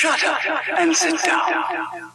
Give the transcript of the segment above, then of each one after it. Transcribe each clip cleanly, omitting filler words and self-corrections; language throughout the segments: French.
Shut up and sit down.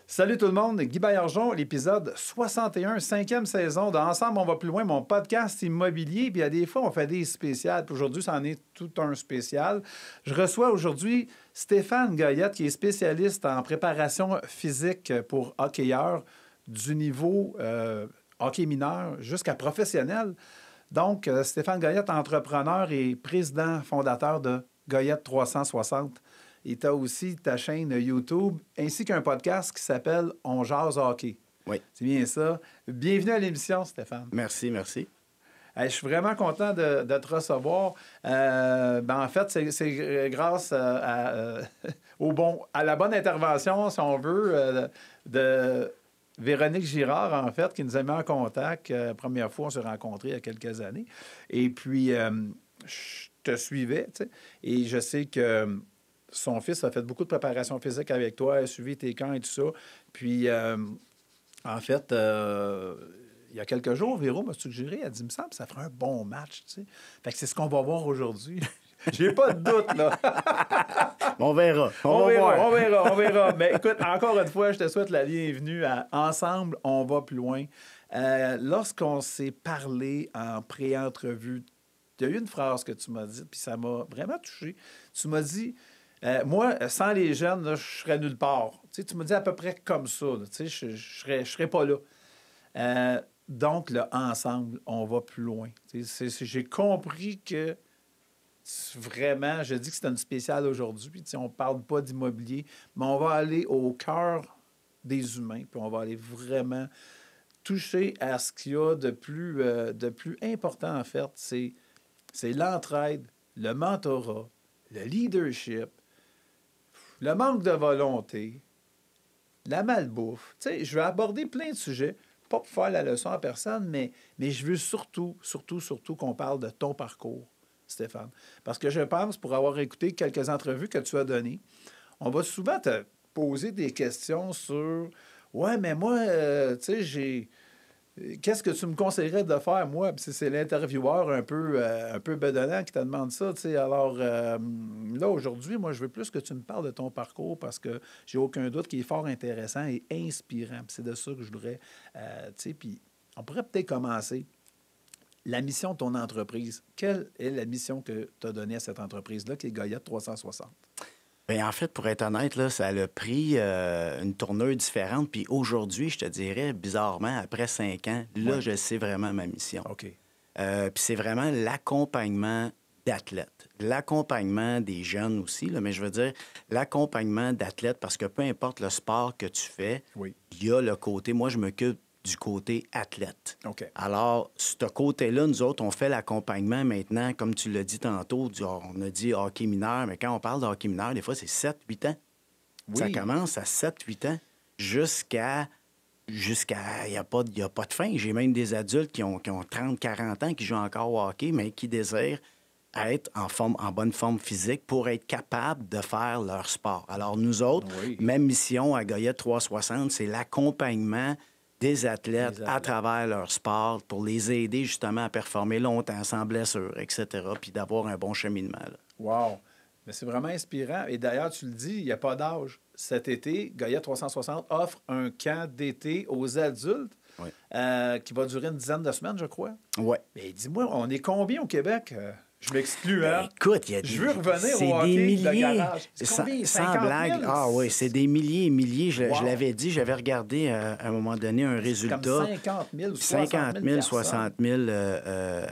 Salut tout le monde, Guy Baillargeon, l'épisode 61, 5e saison de Ensemble, on va plus loin, mon podcast immobilier. Puis il y a des fois, on fait des spéciales. Puis aujourd'hui, ça en est tout un spécial. Je reçois aujourd'hui Stéphane Goyette, qui est spécialiste en préparation physique pour hockeyeurs du niveau hockey mineur jusqu'à professionnel. Donc, Stéphane Goyette, entrepreneur et président fondateur de Goyette 360. Et tu as aussi ta chaîne YouTube ainsi qu'un podcast qui s'appelle On jase hockey. Oui. C'est bien ça. Bienvenue à l'émission, Stéphane. Merci, merci. Je suis vraiment content de te recevoir. En fait, c'est grâce à la bonne intervention, si on veut, de Véronique Girard, en fait, qui nous a mis en contact. La première fois, on s'est rencontrés il y a quelques années. Et puis, je te suivais, tu sais, et je sais que son fils a fait beaucoup de préparation physique avec toi, a suivi tes camps et tout ça. Puis, en fait, il y a quelques jours, Véro m'a suggéré, elle dit, il me semble que ça ferait un bon match, tu sais. Fait que c'est ce qu'on va voir aujourd'hui. J'ai pas de doute, là. On verra. On verra. Mais écoute, encore une fois, je te souhaite la bienvenue à Ensemble, on va plus loin. Lorsqu'on s'est parlé en pré-entrevue, il y a eu une phrase que tu m'as dit, puis ça m'a vraiment touché. Tu m'as dit... moi, sans les jeunes, là, je serais nulle part. Tu me dis à peu près comme ça. Là, je serais pas là. Donc, là, ensemble, on va plus loin. J'ai compris que vraiment, je dis que c'est une spéciale aujourd'hui. On ne parle pas d'immobilier, mais on va aller au cœur des humains, puis on va aller vraiment toucher à ce qu'il y a de plus important, en fait. C'est l'entraide, le mentorat, le leadership, le manque de volonté, la malbouffe. Tu sais, je vais aborder plein de sujets, pas pour faire la leçon à personne, mais je veux surtout qu'on parle de ton parcours, Stéphane. Parce que je pense, pour avoir écouté quelques entrevues que tu as données, on va souvent te poser des questions sur « Ouais, mais moi, tu sais, j'ai... Qu'est-ce que tu me conseillerais de faire, moi? » Puis c'est l'intervieweur un peu bedonnant qui te demande ça. T'sais. Alors, là, aujourd'hui, moi, je veux plus que tu me parles de ton parcours parce que j'ai aucun doute qu'il est fort intéressant et inspirant. Puis c'est de ça que je voudrais... puis on pourrait peut-être commencer. La mission de ton entreprise. Quelle est la mission que tu as donnée à cette entreprise-là, qui est Goyette 360? Bien, en fait, pour être honnête, là, ça a pris une tournure différente. Puis aujourd'hui, je te dirais, bizarrement, après 5 ans, là, je sais vraiment ma mission. OK. Puis c'est vraiment l'accompagnement d'athlètes. L'accompagnement des jeunes aussi, là, mais je veux dire l'accompagnement d'athlètes parce que peu importe le sport que tu fais, il y a le côté... Moi, je m'occupe du côté athlète. OK. Alors, ce côté-là, nous autres, on fait l'accompagnement maintenant, comme tu l'as dit tantôt, on a dit hockey mineur, mais quand on parle de hockey mineur, des fois, c'est 7-8 ans. Oui. Ça commence à 7-8 ans jusqu'à... Il n'y a pas de fin. J'ai même des adultes qui ont 30-40 ans qui jouent encore au hockey, mais qui désirent être en bonne forme physique pour être capables de faire leur sport. Alors, nous autres, même mission à Goyette 360, c'est l'accompagnement des athlètes à travers leur sport pour les aider justement à performer longtemps sans blessure, etc., puis d'avoir un bon cheminement. Là. Wow! Mais c'est vraiment inspirant. Et d'ailleurs, tu le dis, il n'y a pas d'âge. Cet été, Goyette 360 offre un camp d'été aux adultes qui va durer une dizaine de semaines, je crois. Oui. Mais dis-moi, on est combien au Québec? Je m'exclus, hein? Écoute, il y a Je veux revenir c'est au hockey des de milliers, garage. C'est combien? sans 50 000? blague. Ah oui, c'est des milliers et milliers. Je Wow. l'avais dit, j'avais regardé à un moment donné un résultat. Comme 50 000 ou 50 000, 60 60 000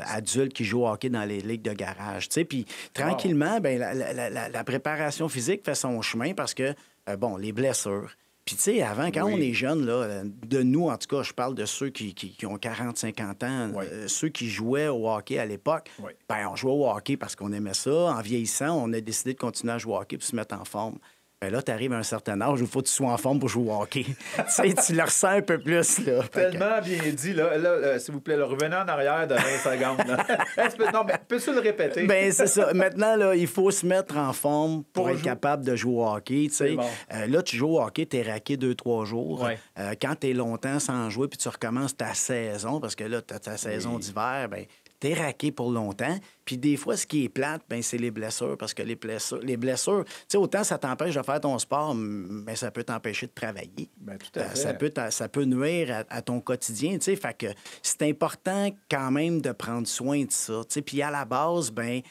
adultes qui jouent au hockey dans les ligues de garage. Tu sais, puis tranquillement, ben, la préparation physique fait son chemin parce que, bon, les blessures. Puis, tu sais, avant, quand Oui. on est jeune, là, de nous, en tout cas, je parle de ceux qui ont 40, 50 ans, Oui. ceux qui jouaient au hockey à l'époque, Oui. ben, on jouait au hockey parce qu'on aimait ça. En vieillissant, on a décidé de continuer à jouer au hockey pour se mettre en forme. Ben là, tu arrives à un certain âge où il faut que tu sois en forme pour jouer au hockey. Tu sais, tu le ressens un peu plus, là. Tellement bien dit. Là, s'il vous plaît, là, revenez en arrière de 20 secondes. Là. Non, mais peux-tu le répéter? Ben c'est ça. Maintenant, là, il faut se mettre en forme pour être jouer. capable de jouer au hockey. Tu sais. C'est bon. Là, tu joues au hockey, t'es raqué 2-3 jours. Ouais. Quand t'es longtemps sans jouer, puis tu recommences ta saison, parce que là, t'as ta saison d'hiver, ben t'es raqué pour longtemps. Puis des fois, ce qui est plate, ben c'est les blessures, parce que les blessures, tu sais, autant ça t'empêche de faire ton sport, mais ça peut t'empêcher de travailler. Ben, tout à fait. Ça peut nuire à ton quotidien, tu sais. Fait que c'est important quand même de prendre soin de ça, tu sais. Puis à la base, ben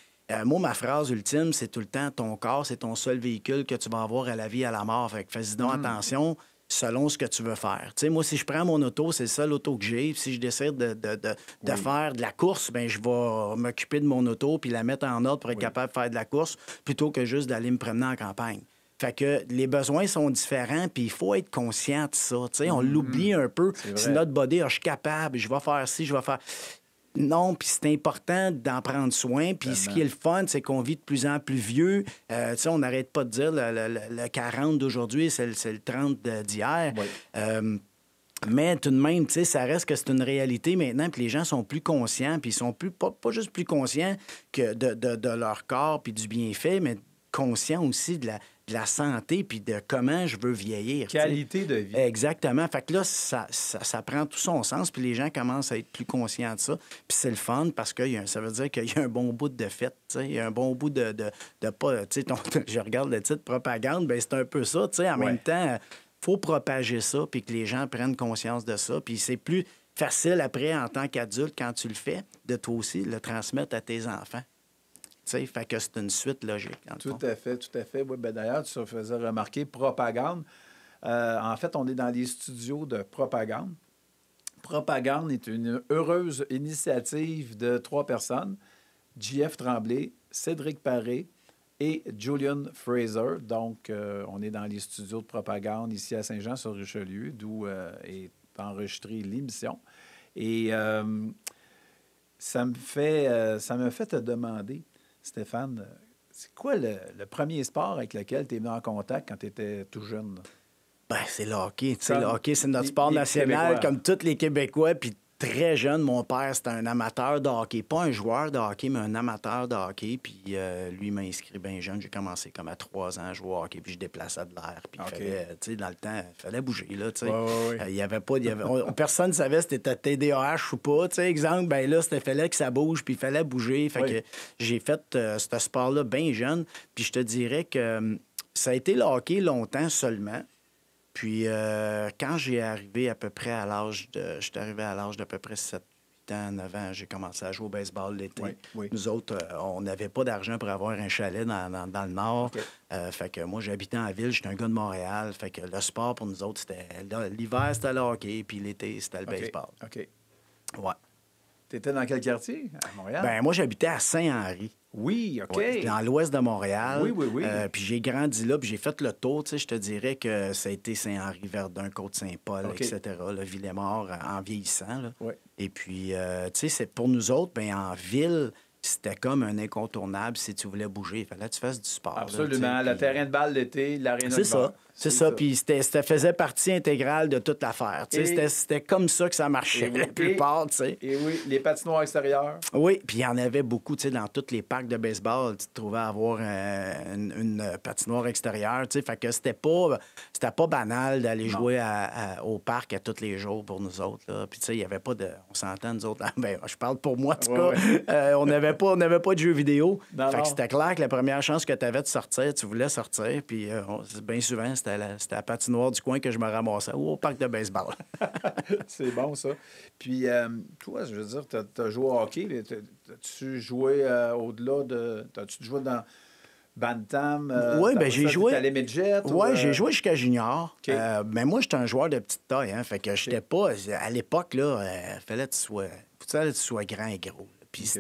moi, ma phrase ultime, c'est tout le temps, ton corps, c'est ton seul véhicule que tu vas avoir à la vie, à la mort. Fait que fais-y donc attention selon ce que tu veux faire. Tu sais, moi, si je prends mon auto, c'est le seul auto que j'ai. Si je décide de faire de la course, ben je vais m'occuper de mon auto puis la mettre en ordre pour être capable de faire de la course plutôt que juste d'aller me promener en campagne. Fait que les besoins sont différents, puis il faut être conscient de ça. Tu sais, on l'oublie un peu. Si notre body, je suis capable, je vais faire ci, je vais faire... Non, puis c'est important d'en prendre soin. Puis ce qui est le fun, c'est qu'on vit de plus en plus vieux. Tu sais, on n'arrête pas de dire le 40 d'aujourd'hui, c'est le 30 d'hier. Oui. Mais tout de même, tu sais, ça reste que c'est une réalité maintenant, puis les gens sont plus conscients, puis ils sont plus, pas juste plus conscients que de leur corps puis du bienfait, mais conscients aussi de la santé puis de comment je veux vieillir. Qualité de vie. Exactement. Fait que là, ça prend tout son sens, puis les gens commencent à être plus conscients de ça. Puis c'est le fun parce que ça veut dire qu'il y a un bon bout de fête, tu sais. Il y a un bon bout de pas... Tu sais, je regarde le titre propagande, bien, c'est un peu ça, tu sais. En même temps, faut propager ça, puis que les gens prennent conscience de ça. Puis c'est plus facile après, en tant qu'adulte, quand tu le fais, de toi aussi le transmettre à tes enfants. T'sais, fait que c'est une suite logique. Tout à fait, tout à fait. Oui, ben d'ailleurs, tu te faisais remarquer propagande. En fait, on est dans les studios de propagande. Propagande est une heureuse initiative de 3 personnes, JF Tremblay, Cédric Paré et Julian Fraser. Donc, on est dans les studios de propagande ici à Saint-Jean-sur-Richelieu, d'où est enregistrée l'émission. Et ça me fait te demander, Stéphane, c'est quoi le premier sport avec lequel tu es venu en contact quand tu étais tout jeune? Ben, c'est le hockey. Le hockey, c'est notre sport national, comme tous les Québécois. Puis très jeune, mon père, c'était un amateur de hockey. Pas un joueur de hockey, mais un amateur de hockey. Puis lui m'a inscrit bien jeune. J'ai commencé comme à 3 ans à jouer au hockey. Puis je déplaçais de l'air. Puis dans le temps, il fallait bouger. Là, il y avait pas... personne ne savait si c'était TDAH ou pas. Exemple, ben là, c'était fallait que ça bouge. Puis il fallait bouger. Fait que j'ai fait ce sport-là bien jeune. Puis je te dirais que ça a été le hockey longtemps seulement. Puis, quand j'ai arrivé à peu près à l'âge de... J'étais arrivé à l'âge d'à peu près 7, 8 ans, 9 ans, j'ai commencé à jouer au baseball l'été. Oui. Nous autres, on n'avait pas d'argent pour avoir un chalet dans le Nord. Fait que moi, j'habitais en ville, j'étais un gars de Montréal. Fait que le sport, pour nous autres, c'était... L'hiver, c'était le hockey, puis l'été, c'était le baseball. OK. Ouais. Tu étais dans quel quartier, à Montréal? Ben moi, j'habitais à Saint-Henri. Oui, OK. Ouais, dans l'ouest de Montréal. Oui. Puis j'ai grandi là, puis j'ai fait le tour. Tu sais, je te dirais que ça a été Saint-Henri, Verdun, Côte-Saint-Paul, etc., le Villemort, en vieillissant. Là. Oui. Et puis, tu sais, pour nous autres, ben en ville, c'était comme un incontournable si tu voulais bouger. Il fallait que tu fasses du sport. Absolument. Là, le terrain de balle l'été, l'aréna c'est de ball. ça. C'est ça. Puis ça faisait partie intégrale de toute l'affaire. C'était comme ça que ça marchait la plupart. T'sais. Et oui, les patinoires extérieures. Oui, puis il y en avait beaucoup. Dans tous les parcs de baseball, tu te trouvais avoir une patinoire extérieure. Fait que c'était pas banal d'aller jouer au parc à tous les jours pour nous autres. Là. Puis il n'y avait pas de... On s'entend, nous autres. Ben, je parle pour moi, en tout cas. On n'avait n'avait pas de jeux vidéo. Non, Fait non. que c'était clair que la première chance que tu avais de sortir, tu voulais sortir. Puis bien souvent, c'était la patinoire du coin que je me ramassais ou au parc de baseball. C'est bon, ça. Puis, toi, je veux dire, tu as joué au hockey. Mais As-tu joué au-delà de... As-tu joué dans Bantam? Oui, bien, j'ai joué. T'es allé midget? Oui, j'ai joué jusqu'à junior. OK. Mais moi, j'étais un joueur de petite taille. Hein, fait que j'étais pas... À l'époque, là, fallait que tu sois grand et gros. Là. Puis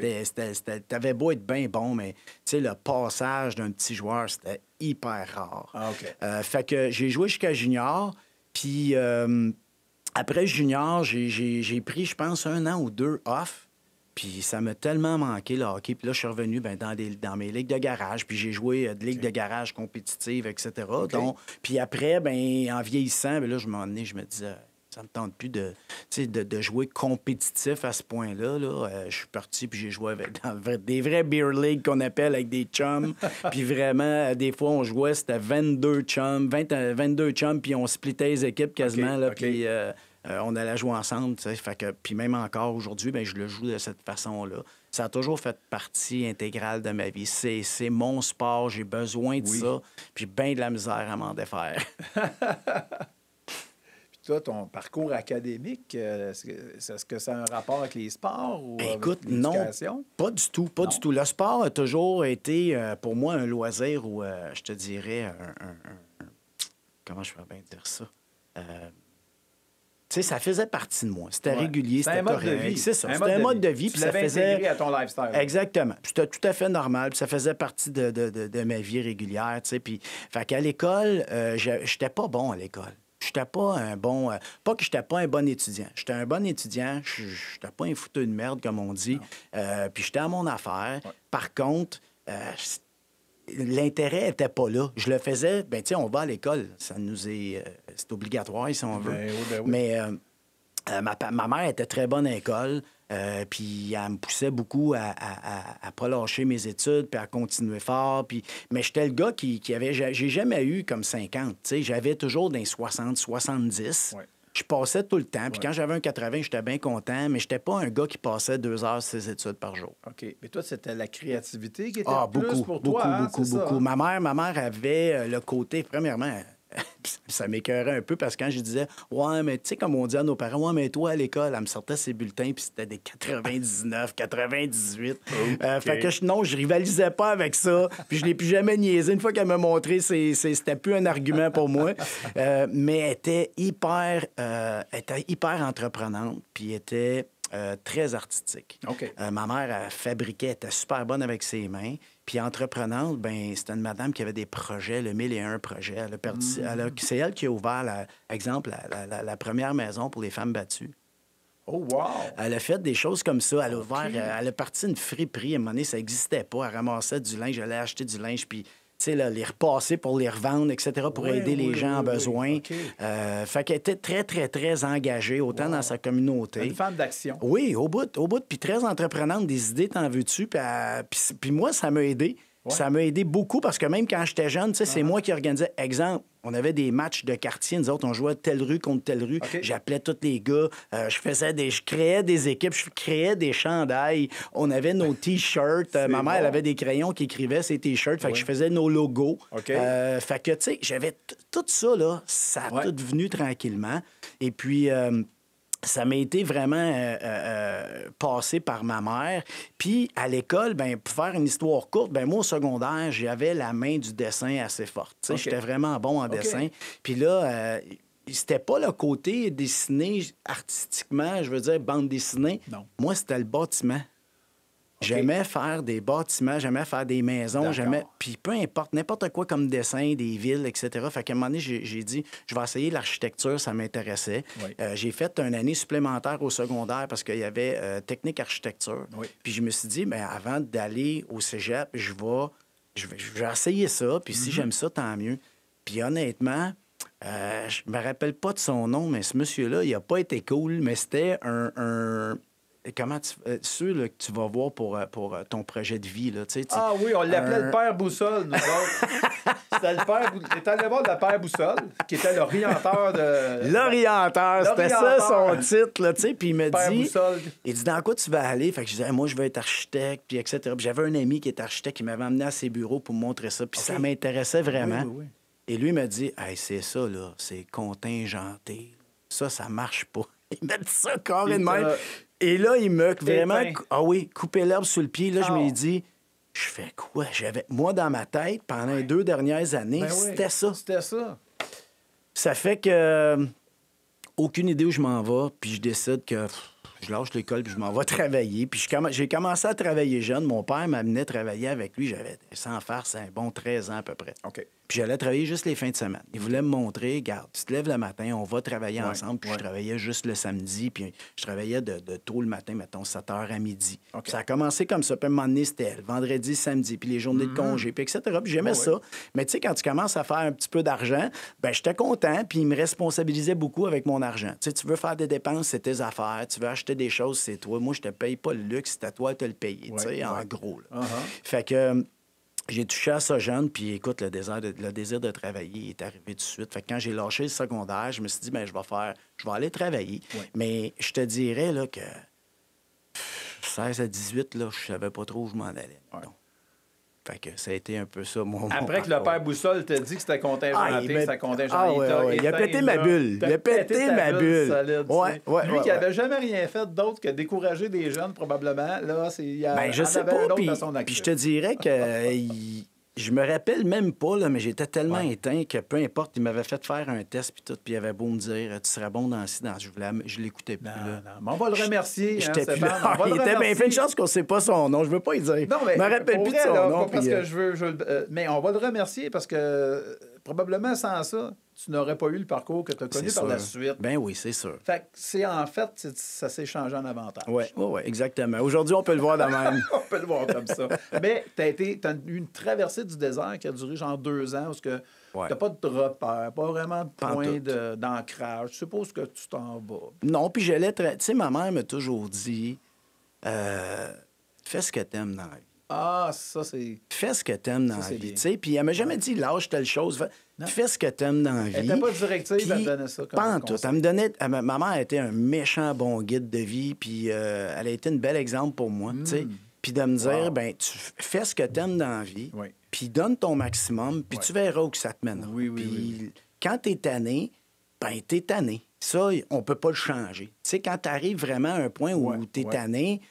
t'avais beau être bien bon, mais tu sais, le passage d'un petit joueur, c'était hyper rare. Ah, OK. Fait que j'ai joué jusqu'à junior. Puis après junior, j'ai pris, je pense, 1 an ou 2 off. Puis ça m'a tellement manqué, le hockey. Puis là, je suis revenu dans mes ligues de garage. Puis j'ai joué de ligues de garage compétitives, etc. Donc, puis après, en vieillissant, là, je me disais, ça me tente plus de jouer compétitif à ce point-là. Là. Je suis parti, puis j'ai joué dans des vrais beer leagues qu'on appelle avec des chums. Puis vraiment, des fois, on jouait, c'était 22 chums, 22 chums, puis on splittait les équipes quasiment. Là, puis on allait jouer ensemble. Fait que, puis même encore aujourd'hui, je le joue de cette façon-là. Ça a toujours fait partie intégrale de ma vie. C'est mon sport, j'ai besoin de ça, puis bien de la misère à m'en défaire. Toi, ton parcours académique, est-ce que ça a un rapport avec les sports ou Écoute, avec l'éducation? Non, pas du tout, pas du tout. Le sport a toujours été, pour moi, un loisir ou, je te dirais, comment je peux bien dire ça? Tu sais, ça faisait partie de moi. C'était régulier, c'était correct. C'est un mode de vie. C'est ça, c'était un mode de vie. Tu l'avais intégré à ton lifestyle. Exactement. C'était tout à fait normal. Puis ça faisait partie de ma vie régulière, tu sais. Puis, fait qu'à l'école, j'étais pas bon à l'école. J'étais pas un bon... pas que j'étais pas un bon étudiant. J'étais un bon étudiant. J'étais pas un fouteux de merde, comme on dit. Puis j'étais à mon affaire. Ouais. Par contre, l'intérêt n'était pas là. Je le faisais... tu sais, on va à l'école. Ça nous est... c'est obligatoire, si on veut. Oui. Mais ma mère était très bonne à l'école. Puis elle me poussait beaucoup à pas lâcher mes études, puis à continuer fort. Mais j'étais le gars qui avait... J'ai jamais eu comme 50. J'avais toujours des 60, 70. Ouais. Je passais tout le temps. Puis quand j'avais un 80, j'étais bien content. Mais j'étais pas un gars qui passait 2 heures ses études par jour. OK. Mais toi, c'était la créativité qui était beaucoup, plus pour toi. Beaucoup. Ma mère avait le côté, premièrement... Ça m'écœurait un peu parce que quand je disais « Ouais, mais tu sais, comme on dit à nos parents, ouais, mais toi, à l'école, elle me sortait ses bulletins, puis c'était des 99, 98. Okay. Fait que non, je rivalisais pas avec ça, puis je l'ai plus jamais niaisé. Une fois qu'elle m'a montré, c'était plus un argument pour moi. Mais elle était hyper entreprenante, puis elle était très artistique. Okay. Ma mère, elle fabriquait, elle était super bonne avec ses mains. Puis entreprenante, c'était une madame qui avait des projets, le 1001 projets. C'est elle qui a ouvert, exemple, la première maison pour les femmes battues. Oh, wow! Elle a fait des choses comme ça. Elle a ouvert, elle a parti une friperie. À un moment donné, ça n'existait pas. Elle ramassait du linge, elle allait acheter du linge, puis les repasser pour les revendre, etc., pour aider les gens en besoin. Okay. Fait qu'elle était très, très, très engagée, autant dans sa communauté. Une femme d'action. Oui, au bout. Puis très entreprenante, des idées, t'en veux-tu? Puis moi, ça m'a aidé. Ouais. Ça m'a aidé beaucoup parce que même quand j'étais jeune, c'est moi qui organisais. Exemple, on avait des matchs de quartier. Nous autres, on jouait telle rue contre telle rue. Okay. J'appelais tous les gars. Je créais des équipes. Je créais des chandails. On avait nos T-shirts. Ma mère, elle avait des crayons qui écrivaient ces T-shirts. Fait que je faisais nos logos. Okay. Fait que, tu sais, j'avais tout ça, là. Ça a tout venu tranquillement. Et puis... ça m'a été vraiment passé par ma mère. Puis, à l'école, pour faire une histoire courte, moi, au secondaire, j'avais la main du dessin assez forte. Okay. J'étais vraiment bon en dessin. Puis là, c'était pas le côté dessiné artistiquement, je veux dire, bande dessinée. Non. Moi, c'était le bâtiment. Okay. J'aimais faire des bâtiments, j'aimais faire des maisons, puis peu importe, n'importe quoi comme dessin, des villes, etc. Fait qu'à un moment donné, j'ai dit, je vais essayer l'architecture, ça m'intéressait. Oui. J'ai fait une année supplémentaire au secondaire parce qu'il y avait technique architecture. Oui. Puis je me suis dit, avant d'aller au cégep, je vais essayer ça, puis si j'aime ça, tant mieux. Puis honnêtement... je me rappelle pas de son nom, mais ce monsieur-là, il a pas été cool, mais c'était un comment ceux là, que tu vas voir pour ton projet de vie. Là, Ah oui, on l'appelait le père Boussole, nous autres. C'était le père... T'es allé voir le père Boussole, qui était l'orienteur de... L'orienteur, c'était ça son titre, là, tu sais. Puis il me Père dit... Boussole. Il dit, dans quoi tu vas aller? Fait que je disais, moi, je veux être architecte, puis etc. Puis j'avais un ami qui est architecte, qui m'avait emmené à ses bureaux pour me montrer ça. Puis ça m'intéressait vraiment. Oui. Et lui m'a dit, hey, c'est ça, là, c'est contingenté. Ça marche pas. Il m'a dit ça carrément. Et là, il m'a vraiment... Ah oui, coupé l'herbe sous le pied. Là, je me dis, je fais quoi? Moi, dans ma tête, pendant les 2 dernières années, c'était ça. C'était ça. Ça fait que... aucune idée où je m'en vais, puis je décide que je lâche l'école puis je m'en vais travailler. Puis j'ai commencé à travailler jeune. Mon père m'amenait travailler avec lui. J'avais, sans farce, un bon 13 ans à peu près. OK. Puis j'allais travailler juste les fins de semaine. Il voulait me montrer, regarde, tu te lèves le matin, on va travailler ensemble. Puis je travaillais juste le samedi. Puis je travaillais de tôt le matin, mettons 7 h à midi. OK. Ça a commencé comme ça. Puis à un moment donné, c'était le vendredi, samedi, puis les journées de congé, puis etc. Puis j'aimais ça. Mais tu sais, quand tu commences à faire un petit peu d'argent, ben j'étais content. Puis il me responsabilisait beaucoup avec mon argent. Tu sais, tu veux faire des dépenses, c'est tes affaires. Tu veux acheter des choses, c'est toi. Moi, je te paye pas le luxe, c'est à toi de te le payer. Tu sais, en gros. Là. Fait que... j'ai touché à ça jeune, puis écoute, le désir de travailler est arrivé tout de suite. Fait que quand j'ai lâché le secondaire, je me suis dit, bien, je vais aller travailler. Oui. Mais je te dirais là, que 16 à 18, là, je savais pas trop où je m'en allais. Ouais. Fait que ça a été un peu ça, mon Après que le père Boussole t'a dit que c'était contingenté, c'était contingenté. Il a pété ma bulle. Il a pété ma bulle. Solide, lui qui avait jamais rien fait d'autre que décourager des jeunes, probablement, là, je sais pas, puis je te dirais que... je me rappelle même pas, là, mais j'étais tellement éteint que peu importe, il m'avait fait faire un test puis tout, puis il avait beau me dire, tu serais bon dans ci, dans je l'écoutais plus. Non, mais on va le remercier. J'étais plus là. Il était bien fait une chance qu'on sait pas son nom. Je veux pas y dire. Non, mais je me rappelle plus de son nom. Parce que mais on va le remercier parce que probablement sans ça, tu n'aurais pas eu le parcours que tu as connu par la suite. Ben oui, c'est sûr. Fait que ça s'est changé en avantage. Oui, exactement. Aujourd'hui, on peut le voir de même. On peut le voir comme ça. Mais tu as eu une traversée du désert qui a duré genre 2 ans, parce que tu n'as pas de repère, pas vraiment de point d'ancrage. Je suppose que tu t'en vas. Non, puis j'allais... Tu sais, ma mère m'a toujours dit, fais ce que t'aimes dans la vie. Ah, ça, c'est... Fais ce que t'aimes dans la vie, tu sais. Puis elle m'a jamais dit, lâche telle chose. Fais ce que t'aimes dans la vie. Elle n'était pas directive, elle me donnait ça comme pas en tout. Elle me donnait... Ma mère était un méchant bon guide de vie, puis elle a été un bel exemple pour moi, tu sais. Puis de me dire, ben tu fais ce que t'aimes dans la vie, puis donne ton maximum, puis tu verras où que ça te mène. Puis quand t'es tanné, ben t'es tanné. Ça, on peut pas le changer. Tu sais, quand t'arrives vraiment à un point où t'es tanné...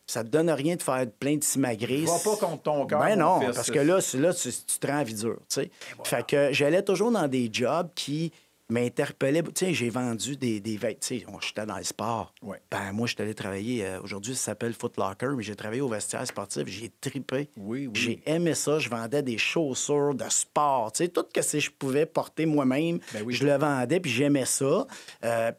ça te donne rien de faire plein de simagrées. Va pas contre ton cœur. Ben non, parce que là, tu te rends à vie dure, tu sais. Fait que j'allais toujours dans des jobs qui m'interpellaient. Tu sais, j'ai vendu des vêtements. Tu sais, j'étais dans le sport. Ben moi, j'étais allé travailler. Aujourd'hui, ça s'appelle Foot Locker, mais j'ai travaillé au vestiaire sportif. J'ai trippé. J'ai aimé ça. Je vendais des chaussures de sport. Tu sais, tout ce que je pouvais porter moi-même, je le vendais, puis j'aimais ça.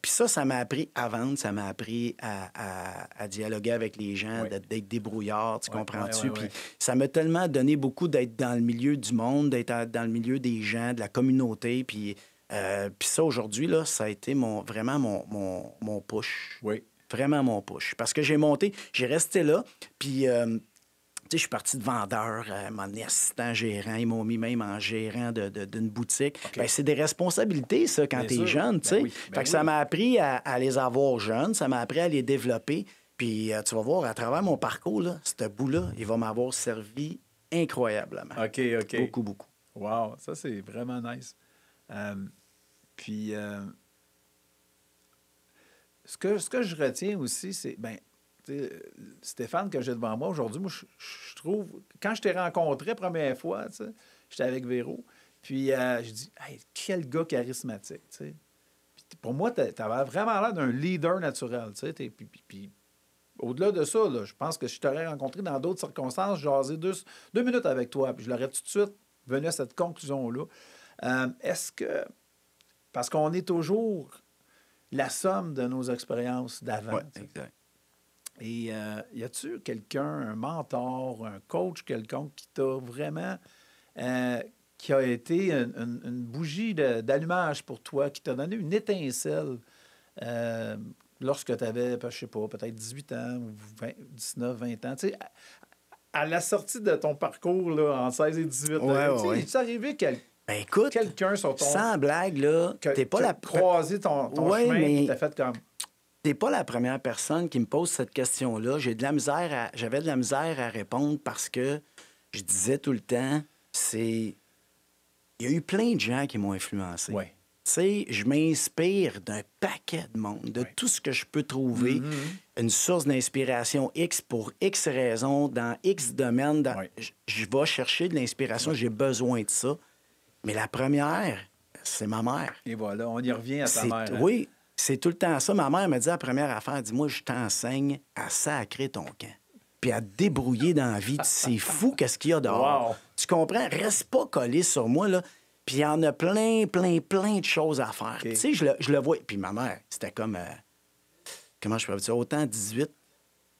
Puis ça m'a appris à vendre. Ça m'a appris à dialoguer avec les gens, d'être débrouillard, tu comprends-tu? Puis ça m'a tellement donné beaucoup d'être dans le milieu du monde, d'être dans le milieu des gens, de la communauté, puis ça, aujourd'hui, là, ça a été vraiment mon push. Oui. Vraiment mon push. Parce que j'ai resté là, puis... tu sais, je suis parti de vendeur, mon assistant gérant. Ils m'ont mis même en gérant d'une boutique. Ben, c'est des responsabilités, ça, quand t'es jeune, tu sais. Fait que ça m'a appris à les avoir jeunes, ça m'a appris à les développer. Puis tu vas voir, à travers mon parcours, là, ce bout-là, il va m'avoir servi incroyablement. OK. Beaucoup, beaucoup. Wow, ça, c'est vraiment nice. Puis, ce que je retiens aussi, c'est, Stéphane, que j'ai devant moi aujourd'hui, moi, je trouve, quand je t'ai rencontré la première fois, j'étais avec Véro, puis je dis, hey, quel gars charismatique, tu sais. Pour moi, tu avais vraiment l'air d'un leader naturel, tu sais. Puis au-delà de ça, là, je pense que je t'aurais rencontré dans d'autres circonstances, jasé 2 minutes avec toi, puis je l'aurais tout de suite venu à cette conclusion-là. Est-ce que... Parce qu'on est toujours la somme de nos expériences d'avant. Oui, exact. Et y a-tu quelqu'un, un mentor, un coach quelconque qui t'a vraiment... qui a été une bougie d'allumage pour toi, qui t'a donné une étincelle lorsque tu avais, je sais pas, peut-être 18 ans, ou 19, 20 ans, tu sais... À la sortie de ton parcours là, en 16 et 18 ans, est-il arrivé Ben écoute, quelqu'un sur ton... sans blague, là, t'es pas la... croisé ton Ouais, chemin, mais- t'as fait comme... T'es pas la première personne qui me pose cette question-là. J'avais de la misère à répondre parce que je disais tout le temps, il y a eu plein de gens qui m'ont influencé. Ouais. Tu sais, je m'inspire d'un paquet de monde, de tout ce que je peux trouver, une source d'inspiration X pour X raisons, dans X domaines. Ouais. Je vais chercher de l'inspiration, j'ai besoin de ça. Mais la première, c'est ma mère. Et voilà, on y revient à ta mère. Hein? Oui, c'est tout le temps ça. Ma mère me dit la première affaire, elle dit, moi, je t'enseigne à sacrer ton camp. Puis à te débrouiller dans la vie. C'est fou qu'est-ce qu'il y a dehors. Wow. Tu comprends? Reste pas collé sur moi, là. Puis il y en a plein de choses à faire. OK. Tu sais, je le vois. Puis ma mère, c'était comme... comment je peux dire? Autant 18...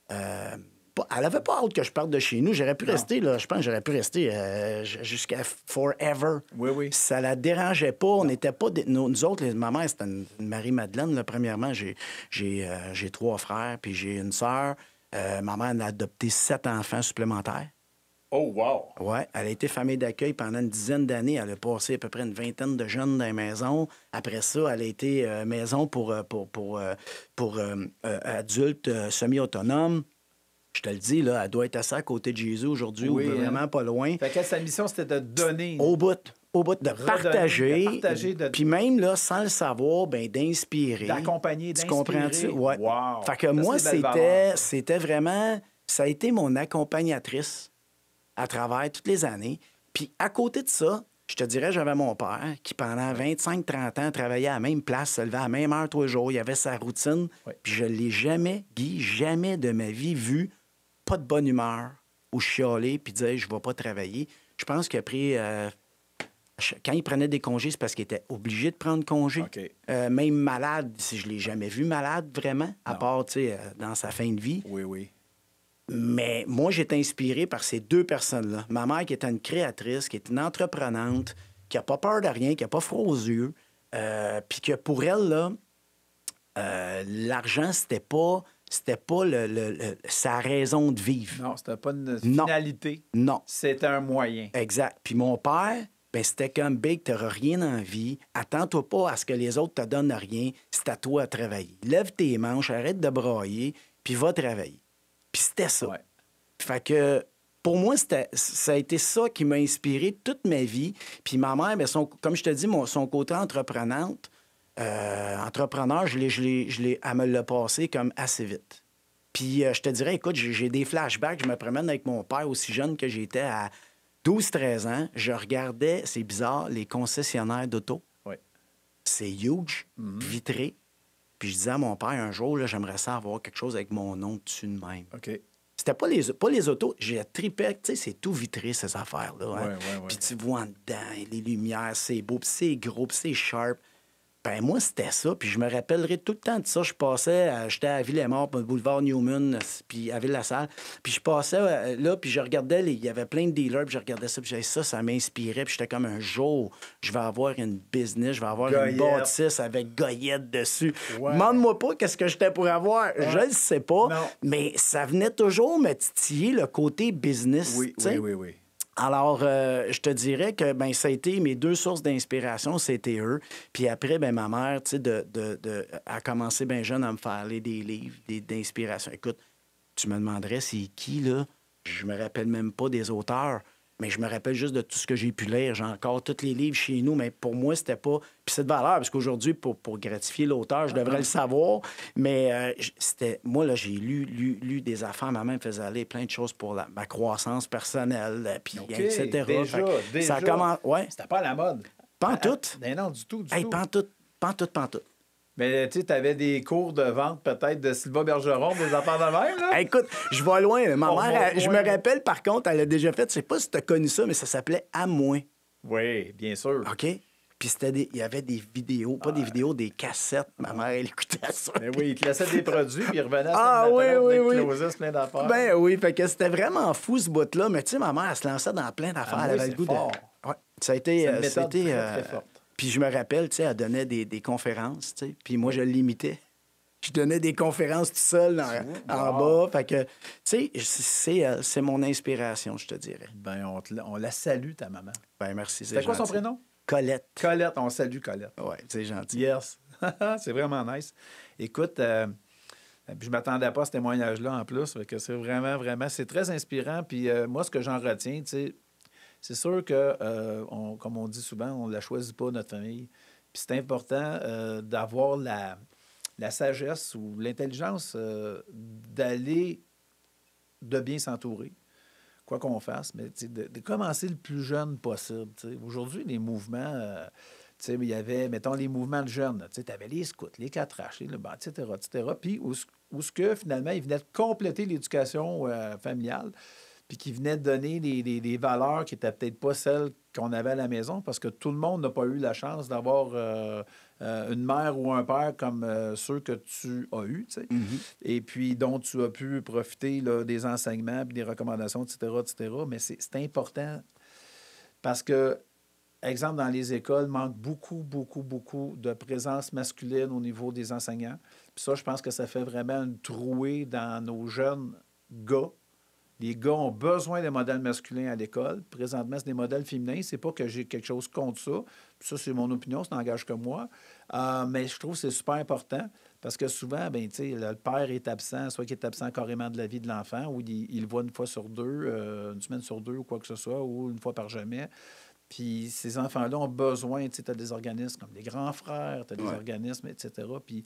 elle avait pas hâte que je parte de chez nous. J'aurais pu rester, là. Je pense que j'aurais pu rester jusqu'à forever. Oui, oui. Ça la dérangeait pas. On n'était pas... Nous autres, ma mère, c'était une Marie-Madeleine. Là. Premièrement, j'ai 3 frères, puis j'ai une sœur. Ma mère en a adopté 7 enfants supplémentaires. Oh, wow! Oui, elle a été famille d'accueil pendant une dizaine d'années. Elle a passé à peu près une vingtaine de jeunes dans les maisons. Après ça, elle a été maison pour adultes semi-autonomes. Je te le dis, là, elle doit être assez à côté de Jésus aujourd'hui, Oui, ou vraiment hein. pas loin. Fait que sa mission, c'était de donner. Au bout de Redonner, partager. de partager, Puis même, là, sans le savoir, ben d'inspirer. D'accompagner, Tu d'inspirer. comprends-tu? Ouais. Wow! Fait que Ça, moi, c'est des belles valeurs. c'était vraiment... Ça a été mon accompagnatrice à travers toutes les années. Puis à côté de ça, je te dirais, j'avais mon père qui, pendant 25-30 ans, travaillait à la même place, se levait à la même heure tous les jours. Il avait sa routine. Ouais. Puis je ne l'ai jamais, Guy, jamais de ma vie vu pas de bonne humeur ou chialer puis dire « je ne vais pas travailler ». Je pense qu'il a pris... quand il prenait des congés, c'est parce qu'il était obligé de prendre congé. OK. Même malade, si je ne l'ai jamais vu malade, vraiment, à Non. part, tu sais, dans sa fin de vie. Oui, oui. Mais moi, j'ai été inspiré par ces 2 personnes-là. Ma mère, qui est une créatrice, qui est une entreprenante, qui n'a pas peur de rien, qui n'a pas froid aux yeux, puis que pour elle, là, l'argent, c'était pas sa raison de vivre. Non, c'était pas une Non. finalité. Non. C'était un moyen. Exact. Puis mon père, ben c'était comme Big, tu n'auras rien en vie. Attends-toi pas à ce que les autres te donnent rien. C'est à toi à travailler. Lève tes manches, arrête de brailler, puis va travailler. Puis c'était ça. Ouais. Fait que pour moi, ça a été ça qui m'a inspiré toute ma vie. Puis ma mère, bien, comme je te dis, son côté entrepreneur, elle me l'a passé comme assez vite. Puis je te dirais, écoute, j'ai des flashbacks. Je me promène avec mon père aussi jeune que j'étais à 12-13 ans. Je regardais, c'est bizarre, les concessionnaires d'auto. Ouais. C'est huge, vitré. Puis je disais à mon père un jour, là, j'aimerais ça avoir quelque chose avec mon nom dessus de même. OK. C'était pas les autos. J'ai tripé, tu sais, c'est tout vitré, ces affaires-là. Hein? Ouais. Puis tu vois en dedans, les lumières, c'est beau, puis c'est gros, puis c'est sharp. Ben moi, c'était ça. Puis je me rappellerai tout le temps de ça. J'étais à Villemort, puis boulevard Newman, puis à Ville-la-Salle. Puis je passais là, puis je regardais, il y avait plein de dealers, puis je regardais ça, puis j'ai ça m'inspirait. Puis j'étais comme un jour, je vais avoir une business, je vais avoir une Goyette. bâtisse avec goyette dessus. Ouais. Demande-moi pas qu'est-ce que j'étais pour avoir. Je le sais pas. Non. Mais ça venait toujours me titiller le côté business. Oui, tu sais. oui. Alors, je te dirais que ben ça a été mes 2 sources d'inspiration, c'était eux. Puis après, ben ma mère, tu sais, a commencé bien jeune à me faire lire des livres d'inspiration. Écoute, tu me demanderais c'est qui, là? Je me rappelle même pas des auteurs, mais je me rappelle juste de tout ce que j'ai pu lire. J'ai encore tous les livres chez nous, mais pour moi, c'était pas... Puis c'est de valeur, parce qu'aujourd'hui, pour gratifier l'auteur, je devrais le savoir, mais c'était... Moi, là, j'ai lu des affaires. Ma mère me faisait aller plein de choses pour ma croissance personnelle, puis OK, etc. déjà. Ça commence... Ouais. C'était pas à la mode. Pantoute. Non, du tout. Hey, pantoute. Mais tu sais, t'avais des cours de vente peut-être de Sylvain Bergeron, des affaires de même, là? Hey, écoute, je vais loin. Ma On va mère, je loin. me rappelle, par contre, elle a déjà fait, je sais pas si tu as connu ça, mais ça s'appelait À moi. Oui, bien sûr. OK? Puis il y avait des vidéos, pas des vidéos, des cassettes. Ma mère, elle écoutait ça. Mais oui, il te laissait des produits, puis il revenait Ah, son oui, appareil oui, avec oui. Closes, plein d'affaires. Ben oui, fait que c'était vraiment fou ce bout-là. Mais tu sais, ma mère, elle se lançait dans plein d'affaires. Ah, Elle oui, avait le c'est goût fort. de. Ouais. Ça a été. C'est une méthode c'était, très, très forte. Puis je me rappelle, tu sais, elle donnait des conférences, tu sais. Puis moi, je l'imitais. Je donnais des conférences tout seul en bas. Fait que, tu sais, c'est mon inspiration, je te dirais. Ben, on la salue, ta maman. Ben merci. C'était quoi son gentil. prénom? Colette. Colette, on salue Colette. Oui, c'est gentil. Yes. C'est vraiment nice. Écoute, je ne m'attendais pas à ce témoignage-là en plus. Fait que c'est vraiment, c'est très inspirant. Puis moi, ce que j'en retiens, tu sais, c'est sûr que, comme on dit souvent, on ne la choisit pas, notre famille. Puis c'est important d'avoir la sagesse ou l'intelligence d'aller, de bien s'entourer, quoi qu'on fasse, mais de commencer le plus jeune possible. T'sais. Aujourd'hui, les mouvements, il y avait, mettons, les mouvements de jeunes. Tu avais les scouts, les 4H, etc. Puis où ce que, finalement, ils venaient de compléter l'éducation familiale, puis qui venaient de donner des valeurs qui n'étaient peut-être pas celles qu'on avait à la maison, parce que tout le monde n'a pas eu la chance d'avoir une mère ou un père comme ceux que tu as eus, tu sais, et puis dont tu as pu profiter là, des enseignements, puis des recommandations, etc. Mais c'est important parce que, exemple, dans les écoles, il manque beaucoup de présence masculine au niveau des enseignants. Puis ça, je pense que ça fait vraiment une trouée dans nos jeunes gars. Les gars ont besoin des modèles masculins à l'école. Présentement, c'est des modèles féminins. C'est pas que j'ai quelque chose contre ça. Puis ça, c'est mon opinion, ça n'engage que moi. Mais je trouve que c'est super important parce que souvent, ben, le père est absent, soit qu'il est absent carrément de la vie de l'enfant, ou il le voit une fois sur deux, une semaine sur deux, ou quoi que ce soit, ou une fois par jamais. Puis ces enfants-là ont besoin, tu as des organismes comme les grands frères, tu as des organismes, etc. Puis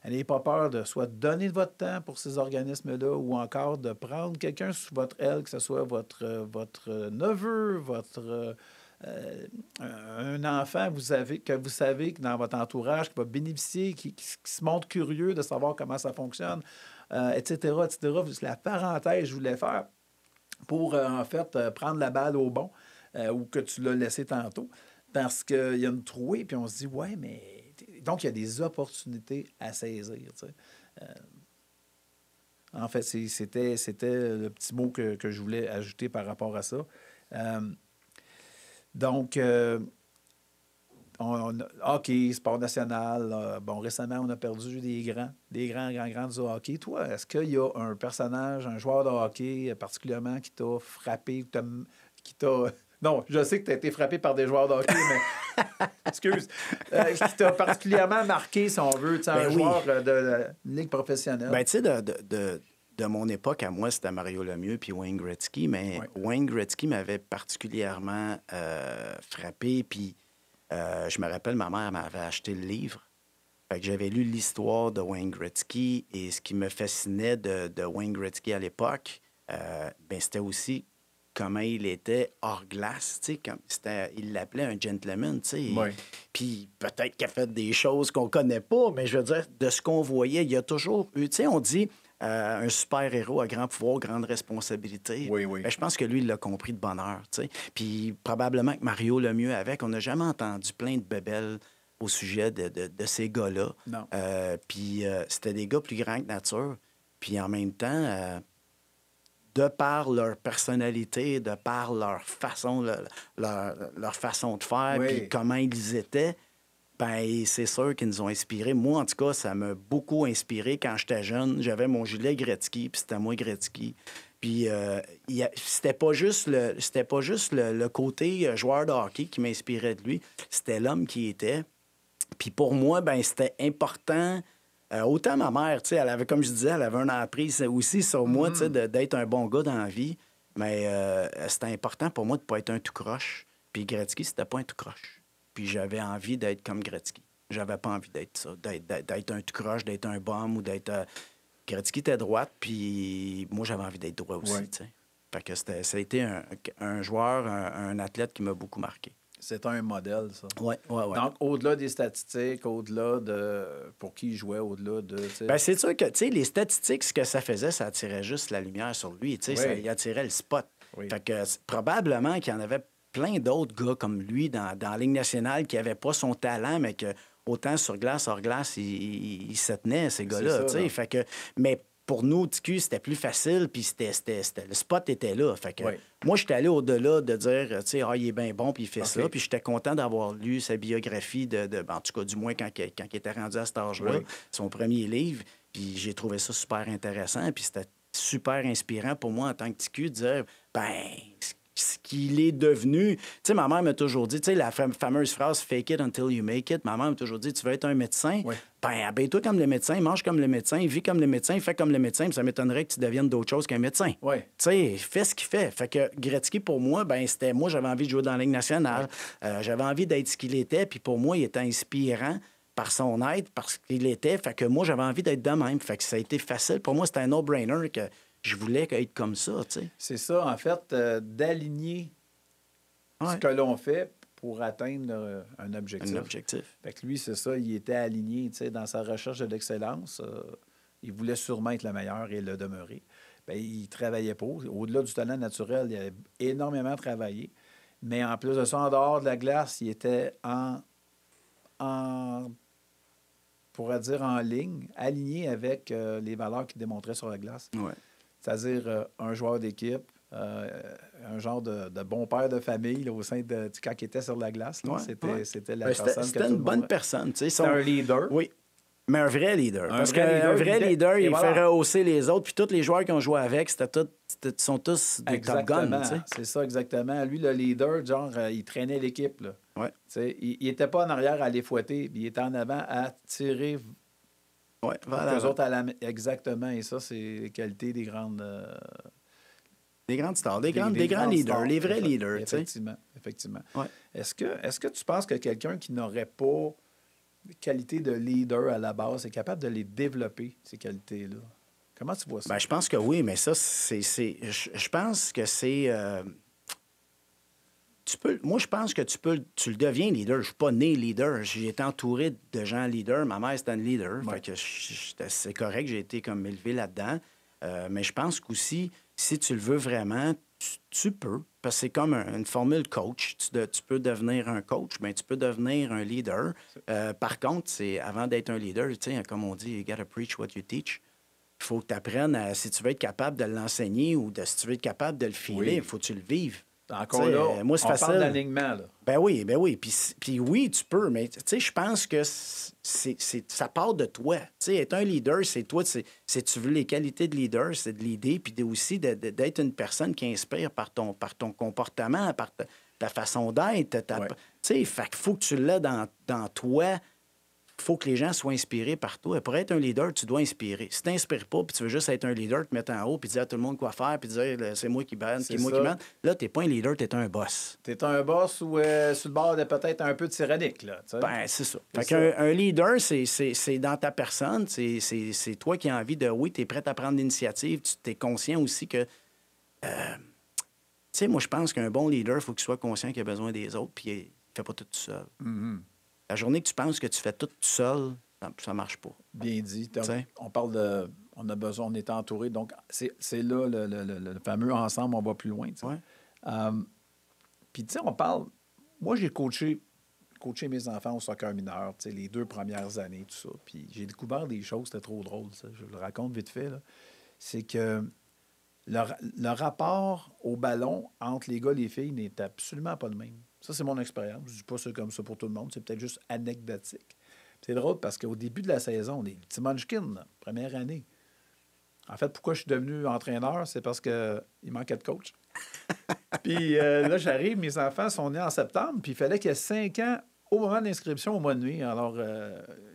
n'ayez pas peur de soit donner de votre temps pour ces organismes-là ou encore de prendre quelqu'un sous votre aile, que ce soit votre neveu, un enfant que vous savez que dans votre entourage qui va bénéficier, qui se montre curieux de savoir comment ça fonctionne, etc. C'est la parenthèse que je voulais faire pour, en fait, prendre la balle au bon. Ou que tu l'as laissé tantôt, parce qu'il y a une trouée, puis on se dit, ouais, mais... Donc, il y a des opportunités à saisir, tu sais. En fait, c'était le petit mot que je voulais ajouter par rapport à ça. Donc, hockey, sport national. Bon, récemment, on a perdu des grands du hockey. Toi, est-ce qu'il y a un personnage, un joueur de hockey particulièrement qui t'a frappé, qui t'a... Non, je sais que tu as été frappé par des joueurs de hockey, mais excuse. Qui t'a particulièrement marqué, si on veut, un joueur de la ligue professionnelle. Ben, tu sais, de mon époque à moi, c'était Mario Lemieux puis Wayne Gretzky, mais Wayne Gretzky m'avait particulièrement frappé. Puis je me rappelle, ma mère m'avait acheté le livre. Fait que j'avais lu l'histoire de Wayne Gretzky et ce qui me fascinait de Wayne Gretzky à l'époque, ben, c'était aussi comment il était hors glace, tu sais, il l'appelait un gentleman, tu sais. Puis peut-être qu'il a fait des choses qu'on connaît pas, mais je veux dire, de ce qu'on voyait, il y a toujours eu, tu sais, on dit un super-héros à grand pouvoir, grande responsabilité. Oui. Ben, je pense que lui, il l'a compris de bonne heure, tu sais. Puis probablement que Mario Lemieux avec, on n'a jamais entendu plein de bébelles au sujet de ces gars-là. Non. Puis c'était des gars plus grands que nature. Puis en même temps... de par leur personnalité, de par leur façon, leur façon de faire, puis comment ils étaient, ben c'est sûr qu'ils nous ont inspirés. Moi, en tout cas, ça m'a beaucoup inspiré. Quand j'étais jeune, j'avais mon gilet Gretzky, puis c'était moi Gretzky. Puis c'était pas juste le côté joueur de hockey qui m'inspirait de lui, c'était l'homme qui était. Puis pour moi, ben c'était important... autant ma mère, tu sais, elle avait, comme je disais, elle avait un emprise aussi sur moi, tu sais, d'être un bon gars dans la vie. Mais c'était important pour moi de ne pas être un tout croche. Puis Gretzky, c'était pas un tout croche. Puis j'avais envie d'être comme Gretzky. J'avais pas envie d'être ça, d'être un tout croche, d'être un bum ou d'être... Gretzky était droite, puis moi, j'avais envie d'être droit aussi, tu sais. Fait que ça a été un joueur, un athlète qui m'a beaucoup marqué. C'est un modèle, ça. Oui. Donc, au-delà des statistiques, au-delà de... Pour qui il jouait, au-delà de... Bien, c'est sûr que, tu sais, les statistiques, ce que ça faisait, ça attirait juste la lumière sur lui, tu sais, il attirait le spot. Fait que probablement qu'il y en avait plein d'autres gars comme lui dans la Ligue nationale qui n'avaient pas son talent, mais que autant sur glace, hors glace, ils se tenaient, ces gars-là, tu sais. Fait que... Mais pour nous, TQ, c'était plus facile, puis le spot était là. Fait que moi, j'étais allé au-delà de dire, tu sais, il est bien bon, puis il fait ça. Puis j'étais content d'avoir lu sa biographie, en tout cas, du moins quand il était rendu à cet âge-là, son premier livre. Puis j'ai trouvé ça super intéressant, puis c'était super inspirant pour moi en tant que TQ de dire, ben ce qu'il est devenu. Tu sais, ma mère m'a toujours dit, tu sais, la fameuse phrase « fake it until you make it », ma mère m'a toujours dit, tu veux être un médecin, Oui. ben habille-toi comme le médecin, mange comme le médecin, vis comme le médecin, fais comme le médecin, puis ça m'étonnerait que tu deviennes d'autre chose qu'un médecin. Oui. Tu sais, fais ce qu'il fait. Fait que Gretzky, pour moi, ben c'était moi, j'avais envie de jouer dans la Ligue nationale. J'avais envie d'être ce qu'il était, puis pour moi, il était inspirant par son être, parce qu'il était. Fait que moi, j'avais envie d'être de même. Fait que ça a été facile. Pour moi, c'était un no-brainer que je voulais être comme ça, tu sais. C'est ça, en fait, d'aligner ce Ouais. que l'on fait pour atteindre un objectif. Un objectif. Fait que lui, c'est ça, il était aligné, tu sais, dans sa recherche de l'excellence. Il voulait sûrement être le meilleur et le demeurer. Bien, il travaillait pour. Au-delà du talent naturel, il avait énormément travaillé. Mais en plus de ça, en dehors de la glace, il était on pourrait dire en ligne, aligné avec les valeurs qu'il démontrait sur la glace. Ouais. C'est-à-dire un joueur d'équipe, un genre de bon père de famille là, au sein de quand il était sur la glace. Là. Ouais, C'était la Ben, personne que c'était tout une le bonne monde... personne, tu sais. C'était un leader. Oui. Mais un vrai leader. Un Parce vrai qu'un leader, vrai il leader, était- et il voilà. fait rehausser les autres. Puis tous les joueurs qui ont joué avec, sont tous des top Exactement. guns, tu sais. C'est ça, exactement. Lui, le leader, genre, il traînait l'équipe. Là. Ouais. Tu sais, il n'était pas en arrière à les fouetter, puis il était en avant à tirer Ouais, les voilà. autres à la... Exactement. Et ça, c'est les qualités des grandes... Des grandes stars, des grandes grands leaders, stars. les vrais leaders, tu sais. Effectivement, effectivement. Ouais. Est-ce que tu penses que quelqu'un qui n'aurait pas des qualités de leader à la base est capable de les développer, ces qualités-là? Comment tu vois ça? Ben, je pense que oui, mais ça, je pense que c'est... moi, je pense que tu le deviens leader. Je suis pas né leader. J'ai été entouré de gens leaders. Ma mère, c'était une leader. Ouais. Fait que c'est correct, j'ai été comme élevé là-dedans. Mais je pense qu'aussi, si tu le veux vraiment, tu peux. Parce que c'est comme une formule coach. Tu peux devenir un coach, mais tu peux devenir un leader. Par contre, c'est avant d'être un leader, tu sais, comme on dit, you gotta preach what you teach. Il faut que tu apprennes, si tu veux être capable de l'enseigner ou si tu veux être capable de le filer, il Oui. faut que tu le vives. Encore T'sais, là, moi, c'est on facile. parle d'alignement. Là. Ben oui. Puis oui, tu peux, mais tu sais, je pense que ça part de toi. Tu sais, être un leader, c'est toi, tu veux les qualités de leader, c'est de l'idée, puis aussi d'être une personne qui inspire par ton comportement, par ta façon d'être. Ouais. Tu sais, fait qu'il faut que tu l'aies dans toi. Il faut que les gens soient inspirés par toi. Pour être un leader, tu dois inspirer. Si tu n'inspires pas, puis tu veux juste être un leader, te mettre en haut, puis dire à tout le monde quoi faire, puis dire c'est moi qui banne, C'est c'est moi ça. qui mène, là, tu n'es pas un leader, tu es un boss. Tu es un boss ou sur le bord de peut-être un peu tyrannique. Là, tu sais. Ben, c'est ça. C'est Fait ça. qu'un leader, c'est dans ta personne. C'est toi qui as envie de... Oui, tu es prêt à prendre l'initiative. Tu es conscient aussi que... tu sais, moi, je pense qu'un bon leader, il faut qu'il soit conscient qu'il a besoin des autres, puis il ne fait pas tout seul. Mm-hmm. La journée que tu penses que tu fais tout seul, ça ne marche pas. Bien dit. Donc, T'sais. on parle de... On a besoin, on est entouré. Donc, c'est là le fameux ensemble, on va plus loin. T'sais. Ouais. Puis, tu sais, on parle... Moi, j'ai coaché mes enfants au soccer mineur, tu sais, les 2 premières années, tout ça. Puis, j'ai découvert des choses, c'était trop drôle, ça. Je le raconte vite fait, là. C'est que le rapport au ballon entre les gars et les filles n'est absolument pas le même. Ça, c'est mon expérience. Je ne dis pas ça comme ça pour tout le monde. C'est peut-être juste anecdotique. C'est drôle parce qu'au début de la saison, on est petits munchkins, là, première année. En fait, pourquoi je suis devenu entraîneur, c'est parce qu'il manquait de coach. Puis là, j'arrive, mes enfants sont nés en septembre, puis il fallait qu'il y ait 5 ans au moment de l'inscription au mois de mai. Alors,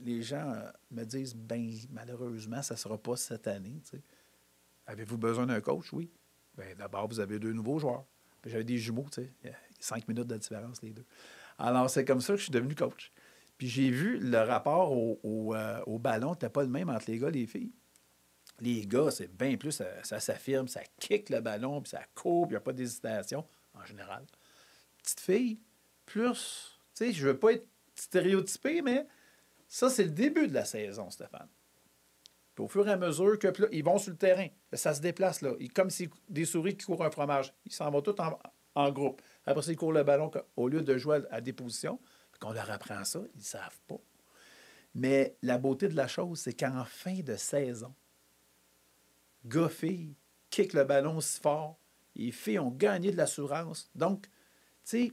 les gens me disent, ben malheureusement, ça ne sera pas cette année. Tu sais. Avez-vous besoin d'un coach? Oui. Bien, d'abord, vous avez 2 nouveaux joueurs. Puis j'avais des jumeaux, tu sais. Il y a 5 minutes de différence, les deux. Alors, c'est comme ça que je suis devenu coach. Puis j'ai vu le rapport au ballon n'était pas le même entre les gars et les filles. Les gars, c'est bien plus, ça s'affirme, ça kick le ballon, puis ça court, puis il n'y a pas d'hésitation, en général. Petite fille, plus, tu sais, je veux pas être stéréotypé, mais ça, c'est le début de la saison, Stéphane. Puis au fur et à mesure que puis là, ils vont sur le terrain, ça se déplace, là. Comme si des souris qui courent un fromage. Ils s'en vont tous en groupe. Après ça, ils courent le ballon au lieu de jouer à des positions. Qu'on leur apprend ça, ils ne savent pas. Mais la beauté de la chose, c'est qu'en fin de saison, gars-filles kick le ballon aussi fort. Les filles ont gagné de l'assurance. Donc, tu sais,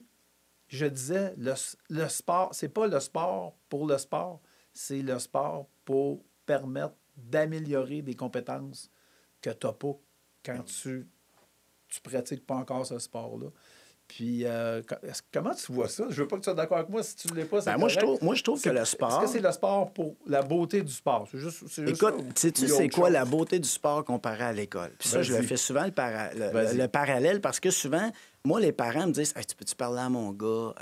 je disais, le sport, c'est pas le sport pour le sport, c'est le sport pour permettre d'améliorer des compétences que tu n'as pas quand tu tu pratiques pas encore ce sport-là. Puis, comment tu vois ça? Je veux pas que tu sois d'accord avec moi. Si tu ne l'es pas, c'est moi, correct. je trouve que le sport... Est-ce que c'est le sport pour la beauté du sport? C'est juste Écoute, ça, sais-tu c'est quoi la beauté du sport comparé à l'école? Puis ça, je le fais souvent, le parallèle, parce que souvent, moi, les parents me disent hey, « Tu peux-tu parler à mon gars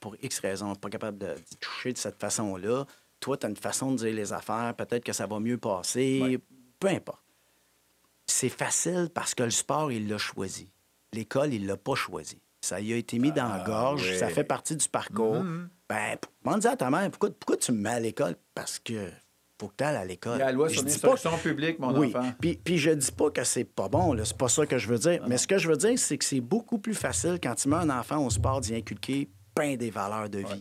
pour X raisons, pas capable de toucher de cette façon-là? Toi, tu as une façon de dire les affaires, peut-être que ça va mieux passer. Ouais. Peu importe. » C'est facile parce que le sport, il l'a choisi. L'école, il l'a pas choisi. Ça y a été mis dans la gorge, oui. ça fait partie du parcours. Ben, m'en dis à ta mère, pourquoi tu me mets à l'école? Parce que faut que tu ailles à l'école. Il y a la loi Je sur dis l'instruction publique, mon enfant. Puis je dis pas que c'est pas bon, là, c'est pas ça que je veux dire. Mais ce que je veux dire, c'est que c'est beaucoup plus facile quand tu mets un enfant au sport d'y inculquer plein des valeurs de vie. Ouais.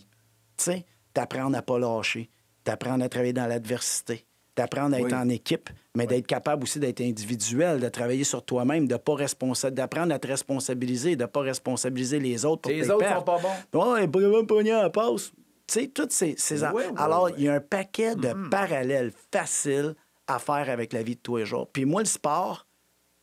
Tu sais, t'apprends à pas lâcher, t'apprends à travailler dans l'adversité, t'apprends à être en équipe, mais d'être capable aussi d'être individuel, de travailler sur toi-même, d'apprendre à te responsabiliser, de pas responsabiliser les autres pour Les tes autres pertes. sont pas bons. Ouais, pas pogné à la passe. Tu sais, toutes ces... Alors, il y a un paquet de parallèles faciles à faire avec la vie de tous les jours. Puis moi, le sport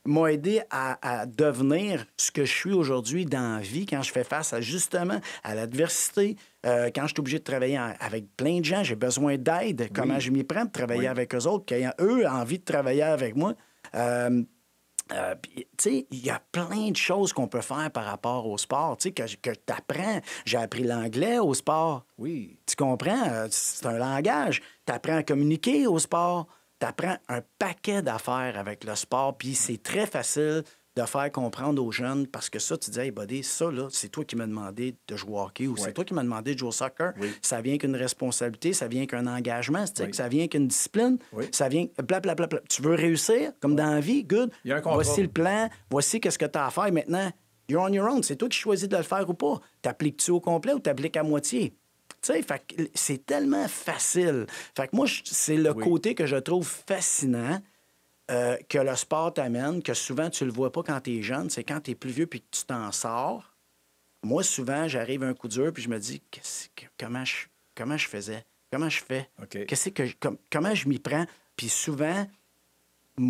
m'a aidé à devenir ce que je suis aujourd'hui dans la vie quand je fais face justement à l'adversité, quand je suis obligé de travailler avec plein de gens, j'ai besoin d'aide, comment je m'y prends de travailler avec eux autres, qu'ayant eux envie de travailler avec moi. Tu sais, il y a plein de choses qu'on peut faire par rapport au sport, tu sais, que tu apprends. J'ai appris l'anglais au sport. Oui. Tu comprends? C'est un langage. Tu apprends à communiquer au sport. Tu apprends un paquet d'affaires avec le sport. Puis c'est très facile de faire comprendre aux jeunes parce que ça, tu dis, hey, buddy, ça, là, c'est toi qui m'as demandé de jouer au hockey ou c'est toi qui m'as demandé de jouer au soccer. Oui. Ça vient qu'une responsabilité, ça vient qu'un engagement, ça vient qu'une discipline, ça vient blablabla. Tu veux réussir, comme dans la vie, good. Il y a un contrat. Voici le plan, voici qu'est-ce que tu as à faire maintenant. You're on your own. C'est toi qui choisis de le faire ou pas. T'appliques-tu au complet ou t'appliques à moitié? Tu sais, c'est tellement facile. Fait que moi, c'est le côté que je trouve fascinant que le sport t'amène, que souvent, tu le vois pas quand tu es jeune. C'est quand tu es plus vieux puis que tu t'en sors. Moi, souvent, j'arrive un coup dur puis je me dis, comment je faisais? Comment je fais? Okay. Comment je m'y prends? Puis souvent, pas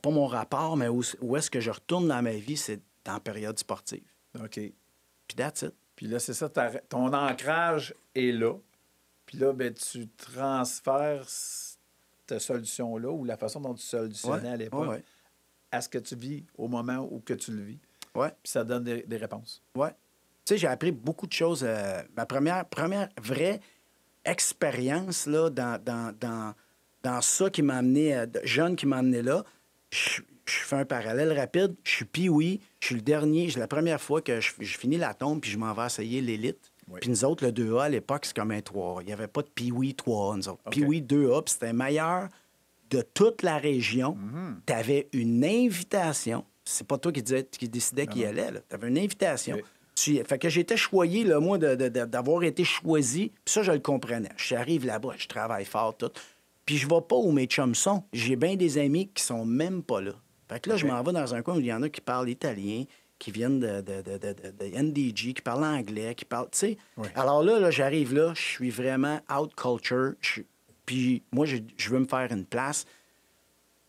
mon rapport, mais où est-ce que je retourne dans ma vie, c'est dans la période sportive. OK. Puis that's it. Puis là, c'est ça, ton ancrage est là. Puis là, ben, tu transfères cette solution-là ou la façon dont tu solutionnais à l'époque à ce que tu vis au moment où que tu le vis. Ouais. Puis ça donne des réponses. Oui. Tu sais, j'ai appris beaucoup de choses. Ma première vraie expérience là, dans ça qui m'a amené, jeune qui m'a amené là, je fais un parallèle rapide. Je suis pee-wee. Je suis le dernier. C'est la première fois que je finis la tombe puis je m'en vais essayer l'élite. Oui. Puis nous autres, le 2A, à l'époque, c'est comme un 3A. Il n'y avait pas de pee-wee 3A, nous autres. Okay. Pee-wee 2A, puis c'était meilleur de toute la région. Tu avais une invitation. C'est pas toi qui décidais qui allait. Tu avais une invitation. Oui. Fait que j'étais choyé, là, moi, d'avoir été choisi. Puis ça, je le comprenais. J'arrive là-bas, je travaille fort, tout. Puis je vais pas où mes chums sont. J'ai bien des amis qui sont même pas là. Fait que là, je m'en vais dans un coin où il y en a qui parlent italien, qui viennent de NDG, qui parlent anglais, qui parlent... Tu sais, alors là, j'arrive là, je suis vraiment out culture. Puis moi, je veux me faire une place.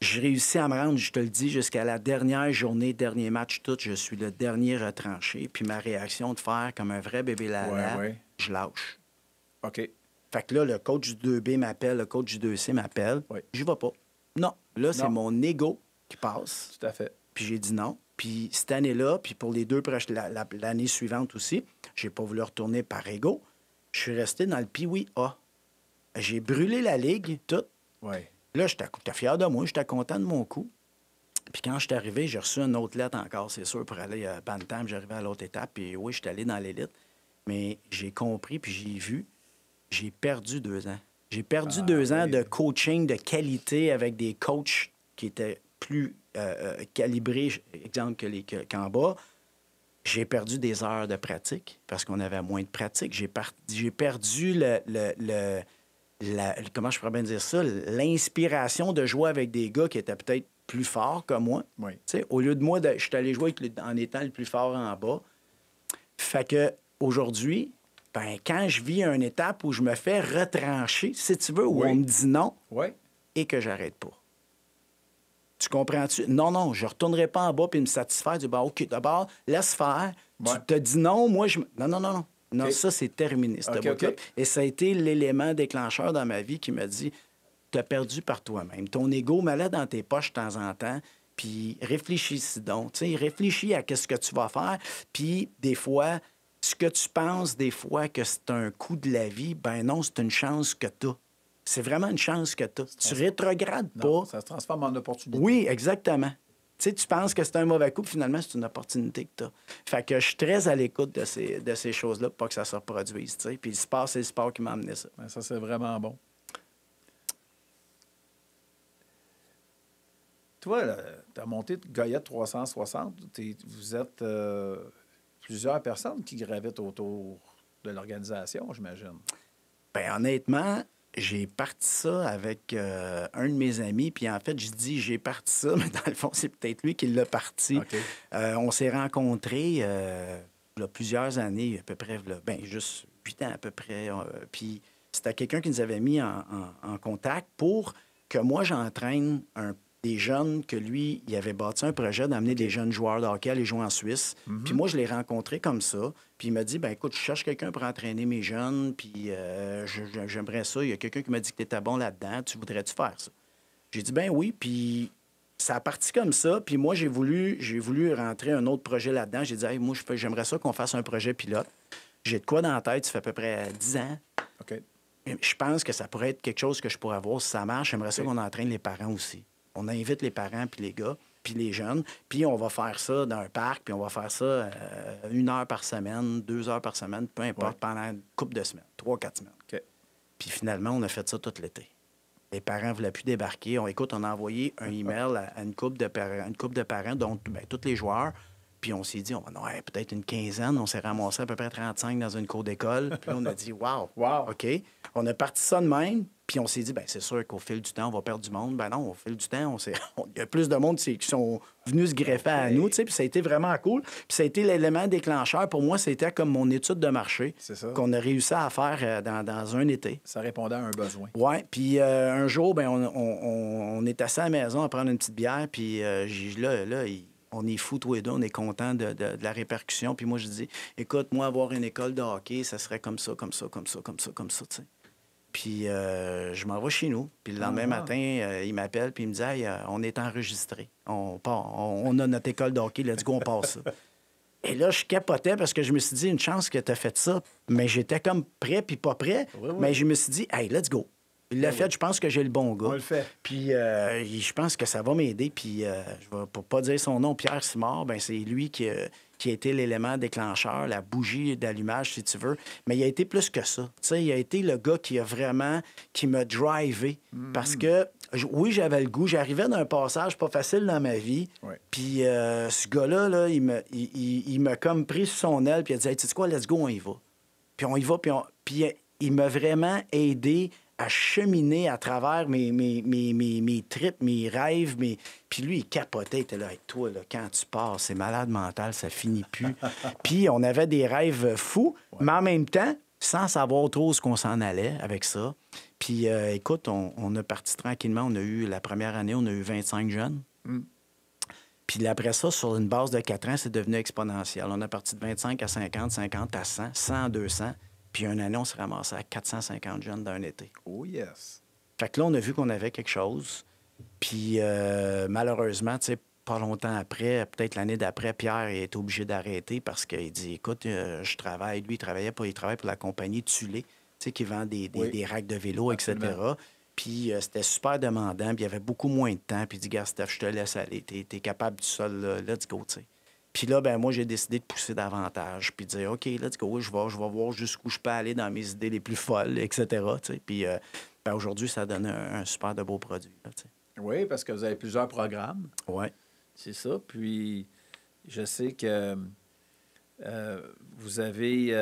Je réussis à me rendre, je te le dis, jusqu'à la dernière journée, dernier match, tout. Je suis le dernier retranché. Puis ma réaction de faire comme un vrai bébé lala, je lâche. OK. Fait que là, le coach du 2B m'appelle, le coach du 2C m'appelle. Oui. J'y vais pas. Non. Là, c'est mon ego qui passe. Tout à fait. Puis j'ai dit non. Puis cette année-là, puis pour les deux l'année suivante aussi, j'ai pas voulu retourner par ego. Je suis resté dans le Pee-wee A. J'ai brûlé la ligue, tout. Oui. Là, j'étais fier de moi, j'étais content de mon coup. Puis quand je suis arrivé, j'ai reçu une autre lettre encore, c'est sûr, pour aller à Bantam. J'arrivais à l'autre étape, puis oui, j'étais allé dans l'élite. Mais j'ai compris, puis j'ai vu, j'ai perdu 2 ans. J'ai perdu 2 ans de coaching de qualité avec des coachs qui étaient plus calibrés, exemple, qu'en bas. J'ai perdu des heures de pratique parce qu'on avait moins de pratique. J'ai perdu comment je pourrais bien dire ça? L'inspiration de jouer avec des gars qui étaient peut-être plus forts que moi. Oui. Au lieu de moi, je suis allé jouer en étant le plus fort en bas. Fait que aujourd'hui, quand je vis une étape où je me fais retrancher, si tu veux, où on me dit non et que j'arrête pas. Tu comprends-tu? Non, non, je ne retournerai pas en bas puis me satisfaire. Du bah, OK, d'abord, laisse faire. Ouais. Tu te dis non, moi, je. Non, non, non, non. Non, OK. ça, c'est terminé, ce OK, bout-là. OK. Et ça a été l'élément déclencheur dans ma vie qui m'a dit t'as perdu par toi-même. Ton ego mets-le dans tes poches de temps en temps, puis réfléchis donc. Tu sais, réfléchis à ce que tu vas faire. Puis, des fois, ce que tu penses, des fois, que c'est un coup de la vie, ben non, c'est une chance que tu as. C'est vraiment une chance que tu as. Tu rétrogrades Non, pas. ça se transforme en opportunité. Oui, exactement. Tu sais, tu penses que c'est un mauvais coup, puis finalement, c'est une opportunité que tu as. Fait que je suis très à l'écoute de ces choses-là pour pas que ça se reproduise. Tu sais. Puis le sport, c'est le sport qui m'a amené ça. Ben, ça, c'est vraiment bon. Toi, tu as monté de Goyette 360. Vous êtes plusieurs personnes qui gravitent autour de l'organisation, j'imagine. Bien, honnêtement, j'ai parti ça avec un de mes amis. Puis en fait, je dis j'ai parti ça, mais dans le fond, c'est peut-être lui qui l'a parti. OK. On s'est rencontrés il y a plusieurs années, à peu près, juste 8 ans à peu près. Puis c'était quelqu'un qui nous avait mis en contact pour que moi, j'entraîne des jeunes que lui, il avait bâti un projet d'amener des jeunes joueurs de hockey à aller jouer en Suisse. Puis moi, je l'ai rencontré comme ça. Puis il m'a dit, ben écoute, je cherche quelqu'un pour entraîner mes jeunes, puis j'aimerais ça. Il y a quelqu'un qui m'a dit que tu étais bon là-dedans. Tu voudrais-tu faire ça? J'ai dit, ben oui. Puis ça a parti comme ça. Puis moi, j'ai voulu rentrer un autre projet là-dedans. J'ai dit, hey, moi, j'aimerais ça qu'on fasse un projet pilote. J'ai de quoi dans la tête, ça fait à peu près 10 ans. OK. Je pense que ça pourrait être quelque chose que je pourrais avoir si ça marche. J'aimerais ça qu'on entraîne les parents aussi. On invite les parents, puis les gars, puis les jeunes, puis on va faire ça dans un parc, puis on va faire ça 1 heure par semaine, 2 heures par semaine, peu importe, pendant une couple de semaines, 3-4 semaines. OK. Puis finalement, on a fait ça tout l'été. Les parents ne voulaient plus débarquer. On a envoyé un email à une couple de parents, dont tous les joueurs. Puis on s'est dit, peut-être une quinzaine. On s'est ramassé à peu près 35 dans une cour d'école. Puis là, on a dit, wow, OK. On a parti ça de même. Puis on s'est dit, c'est sûr qu'au fil du temps, on va perdre du monde. Ben non, au fil du temps, il y a plus de monde qui sont venus se greffer à nous. Puis ça a été vraiment cool. Puis ça a été l'élément déclencheur. Pour moi, c'était comme mon étude de marché qu'on a réussi à faire dans un été. Ça répondait à un besoin. Oui. Puis un jour, on est assis à la maison à prendre une petite bière. Puis on est fous tous les deux, on est contents de la répercussion. Puis moi, je dis, écoute, moi, avoir une école de hockey, ça serait comme ça, comme ça, comme ça, comme ça, comme ça, tu sais. Puis je m'en vais chez nous. Puis le lendemain matin, il m'appelle, puis il me dit, hey, on est enregistré. On a notre école de hockey, let's go, on passe ça. Et là, je capotais parce que je me suis dit, une chance que tu as fait ça. Mais j'étais comme prêt, puis pas prêt. Oui. Mais je me suis dit, hey, let's go. Il l'a fait, je pense que j'ai le bon gars. On le fait. Puis je pense que ça va m'aider. Puis pour pas dire son nom, Pierre Simard, c'est lui qui a été l'élément déclencheur, la bougie d'allumage, si tu veux. Mais il a été plus que ça. Tu sais, il a été le gars qui m'a drivé. Parce que, oui, j'avais le goût. J'arrivais d'un passage pas facile dans ma vie. Ouais. Puis ce gars-là, il m'a comme pris sur son aile. Puis il a dit, hey, tu sais quoi, let's go, on y va. Puis on y va. Puis il m'a vraiment aidé à cheminer à travers mes tripes, mes rêves. Puis lui, il capotait. Il était là avec toi, là, quand tu pars, c'est malade mental, ça finit plus. Puis on avait des rêves fous, mais en même temps, sans savoir trop ce qu'on s'en allait avec ça. Puis écoute, on a parti tranquillement. La première année, on a eu 25 jeunes. Puis après ça, sur une base de 4 ans, c'est devenu exponentiel. On a parti de 25 à 50, 50 à 100, 100 à 200. Puis une année, on s'est ramassé à 450 jeunes d'un été. Oh yes. Fait que là, on a vu qu'on avait quelque chose. Puis malheureusement, tu sais, pas longtemps après, peut-être l'année d'après, Pierre est obligé d'arrêter parce qu'il dit, écoute, je travaille. Lui, il travaille pour la compagnie Tulé, tu sais, qui vend des racks de vélo, etc. Puis c'était super demandant, puis il y avait beaucoup moins de temps. Puis il dit, gars, Steph, je te laisse aller. T'es capable du sol, là, let's go, tu sais. Puis là, moi, j'ai décidé de pousser davantage, puis de dire, OK, let's go, je vais voir jusqu'où je peux aller dans mes idées les plus folles, etc. T'sais. Puis aujourd'hui, ça donne un super de beau produit. Là, oui, parce que vous avez plusieurs programmes. Oui. C'est ça. Puis, je sais que vous avez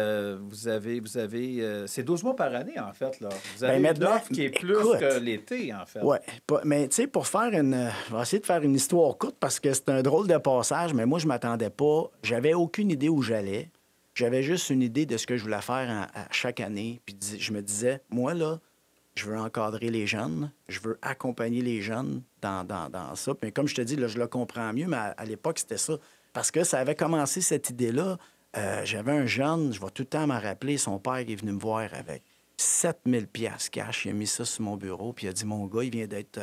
c'est 12 mois par année, en fait. Là. Vous avez une offre qui est plus que l'été, en fait. Oui. Mais, tu sais, pour faire je vais essayer de faire une histoire courte parce que c'est un drôle de passage, mais moi, je m'attendais pas. J'avais aucune idée où j'allais. J'avais juste une idée de ce que je voulais faire à chaque année. Puis je me disais, moi, là, je veux encadrer les jeunes, je veux accompagner les jeunes, dans ça. Puis comme je te dis, là, je le comprends mieux, mais à l'époque, c'était ça. Parce que ça avait commencé, cette idée-là. J'avais un jeune, je vais tout le temps m'en rappeler, son père est venu me voir avec 7000 piastres cash. Il a mis ça sur mon bureau, puis il a dit, mon gars, il vient d'être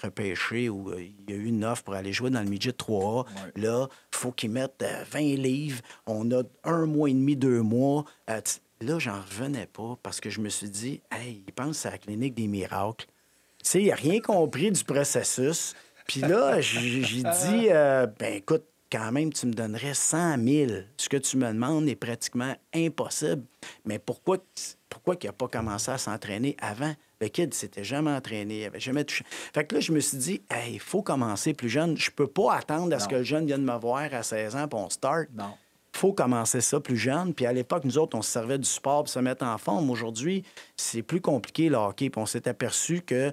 repêché ou il y a eu une offre pour aller jouer dans le midget 3A. Ouais. Là, il faut qu'il mette 20 livres. On a 1 mois et demi, 2 mois. Là, j'en revenais pas parce que je me suis dit, hey, il pense à la clinique des miracles. Tu sais, il n'a rien compris du processus. Puis là, j'ai dit, ben écoute, quand même, tu me donnerais 100 000. Ce que tu me demandes est pratiquement impossible. Mais pourquoi qu'il n'a pas commencé à s'entraîner avant? Le kid s'était jamais entraîné, il n'avait jamais touché. Fait que là, je me suis dit, hey, il faut commencer plus jeune. Je peux pas attendre à ce que le jeune vienne me voir à 16 ans, puis on start. Non. Il faut commencer ça plus jeune. Puis à l'époque, nous autres, on se servait du sport pour se mettre en forme. Aujourd'hui, c'est plus compliqué, le hockey. Puis on s'est aperçu que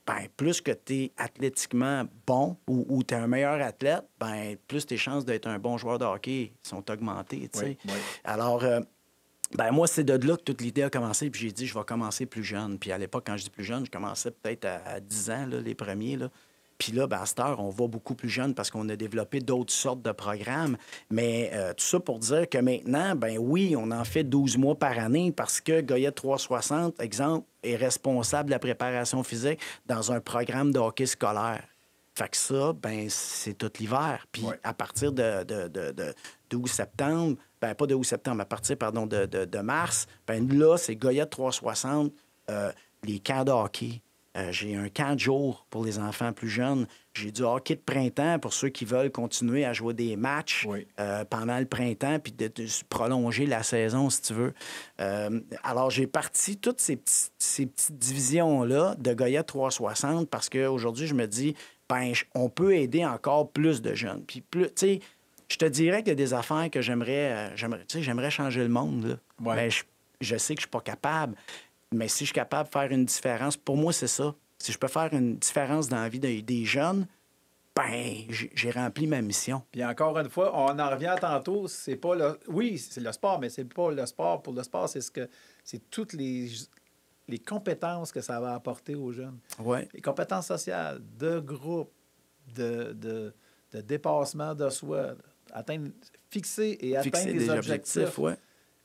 ben, plus que tu es athlétiquement bon ou tu es un meilleur athlète, ben, plus tes chances d'être un bon joueur de hockey sont augmentées. Oui. Alors, ben, moi, c'est de là que toute l'idée a commencé. Puis j'ai dit, je vais commencer plus jeune. Puis à l'époque, quand je dis plus jeune, je commençais peut-être à 10 ans, là, les premiers. Là. Puis là, ben, à cette heure, on va beaucoup plus jeune parce qu'on a développé d'autres sortes de programmes. Mais tout ça pour dire que maintenant, ben oui, on en fait 12 mois par année parce que Goyette 360, exemple, est responsable de la préparation physique dans un programme de hockey scolaire. Fait que ça, ben c'est tout l'hiver. Puis à partir de 12 septembre, ben pas de 12 septembre, à partir, pardon, de mars, ben là, c'est Goyette 360, les camps de hockey. J'ai un camp de jour pour les enfants plus jeunes. J'ai du hockey de printemps pour ceux qui veulent continuer à jouer des matchs pendant le printemps puis de prolonger la saison, si tu veux. Alors, j'ai parti toutes ces petites divisions-là de Goyette 360 parce qu'aujourd'hui, je me dis, ben, on peut aider encore plus de jeunes. Puis, tu sais, je te dirais qu'il y a des affaires que j'aimerais changer le monde. Là. Ouais. Mais je sais que je suis pas capable. Mais si je suis capable de faire une différence, pour moi, c'est ça. Si je peux faire une différence dans la vie des jeunes, ben j'ai rempli ma mission. Puis encore une fois, on en revient tantôt, c'est pas le... Oui, c'est le sport, mais c'est pas le sport. Pour le sport, c'est toutes les compétences que ça va apporter aux jeunes. Ouais. Les compétences sociales, de groupe, de dépassement de soi, fixer atteindre des objectifs. Ouais.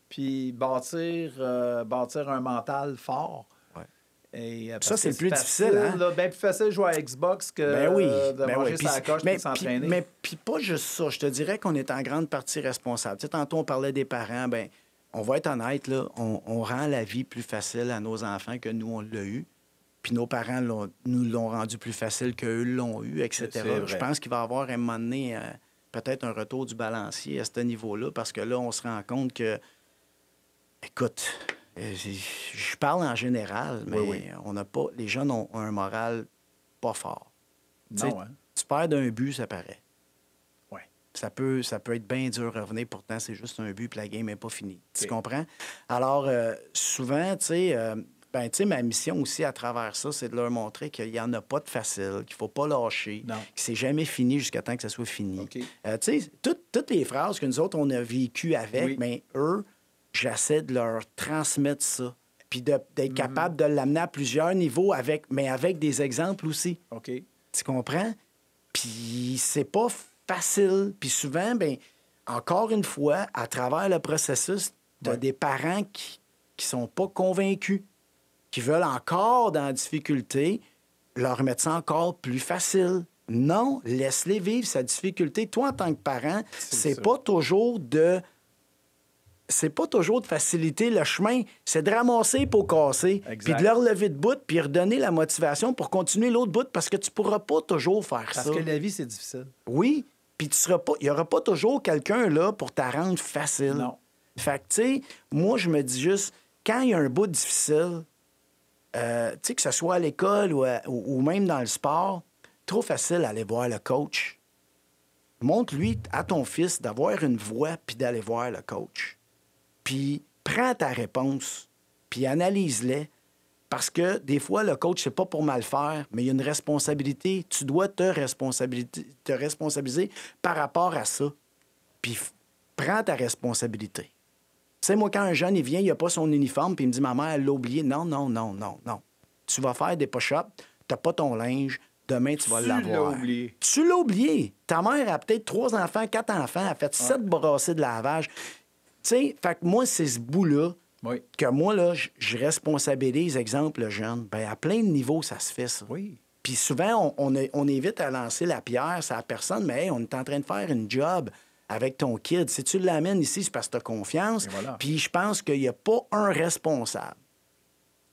Puis bâtir un mental fort. Ouais. Et, ça, c'est le plus facile, difficile. Hein? Là, bien plus facile de jouer à Xbox que de manger sa coche et de s'entraîner. Mais puis pas juste ça. Je te dirais qu'on est en grande partie responsable. Tu sais, tantôt, on parlait des parents. Ben, on va être honnête, là, on rend la vie plus facile à nos enfants que nous, on l'a eu. Puis nos parents nous l'ont rendu plus facile qu'eux l'ont eu, etc. Je pense qu'il va y avoir un moment donné peut-être un retour du balancier à ce niveau-là parce que là, on se rend compte que écoute, je parle en général, mais on n'a pas. Les jeunes ont un moral pas fort. Non, hein? Tu perds d'un but, ça paraît. Oui. Ça peut être bien dur à revenir, pourtant, c'est juste un but, puis la game n'est pas finie. Tu comprends? Alors, souvent, tu sais, ma mission aussi à travers ça, c'est de leur montrer qu'il n'y en a pas de facile, qu'il ne faut pas lâcher, que c'est jamais fini jusqu'à temps que ça soit fini. Okay. Tu sais, toutes les phrases que nous autres, on a vécues avec, mais eux, j'essaie de leur transmettre ça. Puis d'être capable de l'amener à plusieurs niveaux, mais avec des exemples aussi. OK. Tu comprends? Puis c'est pas facile. Puis souvent, ben encore une fois, à travers le processus, tu as des parents qui sont pas convaincus, qui veulent encore, dans la difficulté, leur mettre ça encore plus facile. Non, laisse-les vivre sa difficulté. Toi, en tant que parent, c'est pas toujours de faciliter le chemin, c'est de ramasser pour casser, puis de leur lever de bout, puis redonner la motivation pour continuer l'autre bout, parce que tu pourras pas toujours faire ça. Parce que la vie, c'est difficile. Oui, puis il y aura pas toujours quelqu'un là pour te rendre facile. Non. Fait que, tu sais, moi, je me dis juste, quand il y a un bout difficile, tu sais, que ce soit à l'école ou même dans le sport, trop facile d'aller voir le coach. Montre-lui à ton fils d'avoir une voix puis d'aller voir le coach. Puis prends ta réponse, puis analyse-les. Parce que des fois, le coach, c'est pas pour mal faire, mais il y a une responsabilité. Tu dois te responsabiliser par rapport à ça. Puis prends ta responsabilité. Tu sais, moi, quand un jeune, il vient, il n'a pas son uniforme, puis il me dit, ma mère, elle l'a oublié. Non. Tu vas faire des push-ups, t'as pas ton linge, demain, tu vas l'avoir. l'as oublié. Tu l'as oublié. Ta mère a peut-être 3 enfants, 4 enfants, a fait 7 brassées de lavage. Tu sais, fait que moi, c'est ce bout-là Oui. que moi, là, je responsabilise, exemple, le jeune. Bien, à plein de niveaux, ça se fait, ça. Oui. Puis souvent, on évite à lancer la pierre sur la personne, mais hey, on est en train de faire une job avec ton kid. Si tu l'amènes ici, c'est parce que tu as confiance. Et voilà. Puis je pense qu'il n'y a pas un responsable.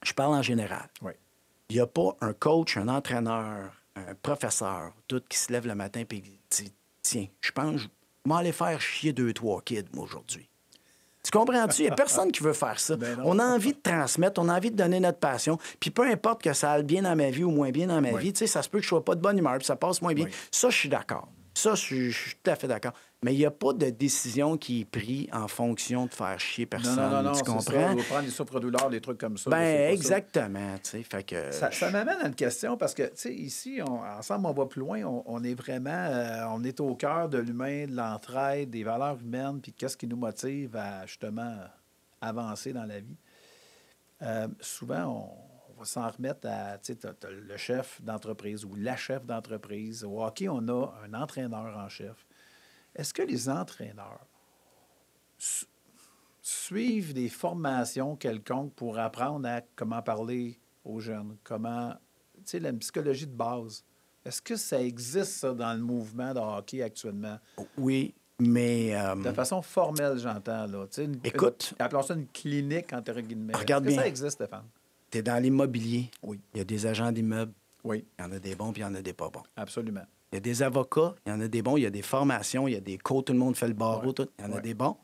Je parle en général. Oui. Il n'y a pas un coach, un entraîneur, un professeur, tout qui se lève le matin et qui dit tiens, je pense, je vais aller faire chier 2-3 kids, moi, aujourd'hui. Tu comprends-tu? Il n'y a personne qui veut faire ça. Ben non. On a envie de transmettre, on a envie de donner notre passion. Puis peu importe que ça aille bien dans ma vie ou moins bien dans ma vie, tu sais, ça se peut que je ne sois pas de bonne humeur puis ça passe moins bien. Oui. Ça, je suis d'accord. Ça, je suis tout à fait d'accord. Mais il n'y a pas de décision qui est prise en fonction de faire chier personne. Non, tu c'est comprends? ça. On va prendre des souffres-douleurs, des trucs comme ça. là, c'est Ben pas ça. exactement, tu sais. Fait que... Ça m'amène à une question parce que, tu sais, ici, ensemble, on va plus loin. On est vraiment, on est au cœur de l'humain, de l'entraide, des valeurs humaines, puis qu'est-ce qui nous motive à, justement, avancer dans la vie. Souvent, on va s'en remettre à, tu sais, t'as le chef d'entreprise ou la chef d'entreprise. Au hockey, on a un entraîneur en chef. Est-ce que les entraîneurs suivent des formations quelconques pour apprendre à comment parler aux jeunes, comment, tu sais, la psychologie de base? Est-ce que ça existe, ça, dans le mouvement de hockey actuellement? Oui, mais... De façon formelle, j'entends, là. Tu sais, Écoute. appelons ça une clinique, entre guillemets. Regarde Est-ce que bien. ça existe, Stéphane? Tu es dans l'immobilier. Oui. Il y a des agents d'immeubles. Oui, Il y en a des bons puis il y en a des pas bons. absolument. Il y a des avocats, il y en a des bons, il y a des formations, il y a des coachs, tout le monde fait le barreau, Ouais. tout. Il y en a Ouais. des bons,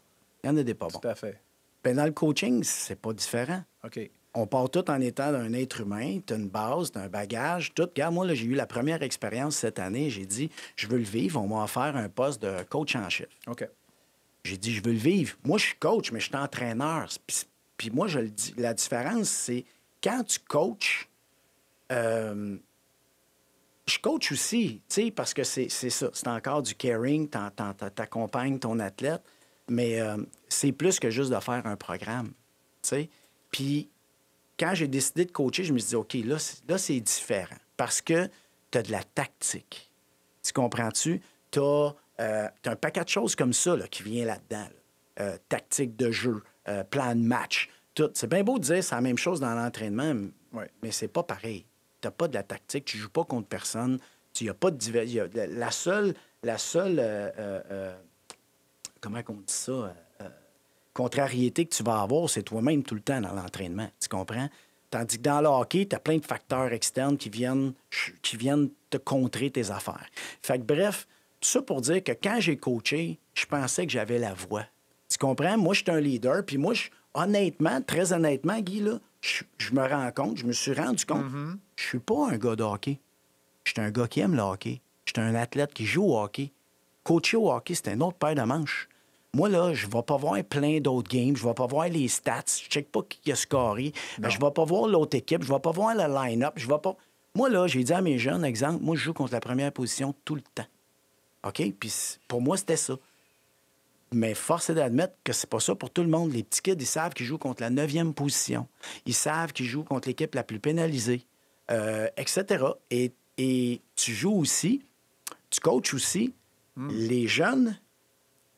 il y en a des pas bons. Tout à fait. Ben, dans le coaching, c'est pas différent. OK. On part tout en étant d'un être humain, tu as une base, tu as un bagage, tout. Regarde, moi, là, j'ai eu la première expérience cette année, j'ai dit, je veux le vivre, on m'a offert un poste de coach en chef. OK. J'ai dit, je veux le vivre. Moi, je suis coach, mais je suis entraîneur. Puis moi, je le dis, la différence, c'est quand tu coaches, je coach aussi, tu sais, parce que c'est ça. C'est encore du caring, t'accompagnes ton athlète, mais c'est plus que juste de faire un programme, tu sais. Puis quand j'ai décidé de coacher, je me suis dit, OK, là c'est différent parce que tu as de la tactique. Tu comprends-tu? Tu as un paquet de choses comme ça là, qui vient là-dedans. Là. Tactique de jeu, plan de match, tout. C'est bien beau de dire c'est la même chose dans l'entraînement, Ouais. mais c'est pas pareil. Tu n'as pas de la tactique, tu joues pas contre personne, tu n'y a pas de la seule comment on dit ça? Contrariété que tu vas avoir, c'est toi-même tout le temps dans l'entraînement. Tu comprends? Tandis que dans le hockey, tu as plein de facteurs externes qui viennent te contrer tes affaires. Fait que bref, tout ça pour dire que quand j'ai coaché, je pensais que j'avais la voix. Tu comprends? Moi, je suis un leader, puis moi, honnêtement, très honnêtement, Guy, là, je me rends compte, je me suis rendu compte, je suis pas un gars de hockey. Je suis un gars qui aime le hockey. Je suis un athlète qui joue au hockey. Coacher au hockey, c'est un autre paire de manches. Moi, là, je ne vais pas voir plein d'autres games. Je ne vais pas voir les stats. Je ne check pas qui a scoré. Je ne vais pas voir l'autre équipe. Je ne vais pas voir le line-up. Je vais pas... Moi, là, j'ai dit à mes jeunes, exemple, moi, je joue contre la première position tout le temps. OK? Puis pour moi, c'était ça. Mais force est d'admettre que c'est pas ça pour tout le monde. Les petits kids, ils savent qu'ils jouent contre la 9e position. Ils savent qu'ils jouent contre l'équipe la plus pénalisée, etc. Et tu joues aussi, tu coaches aussi les jeunes,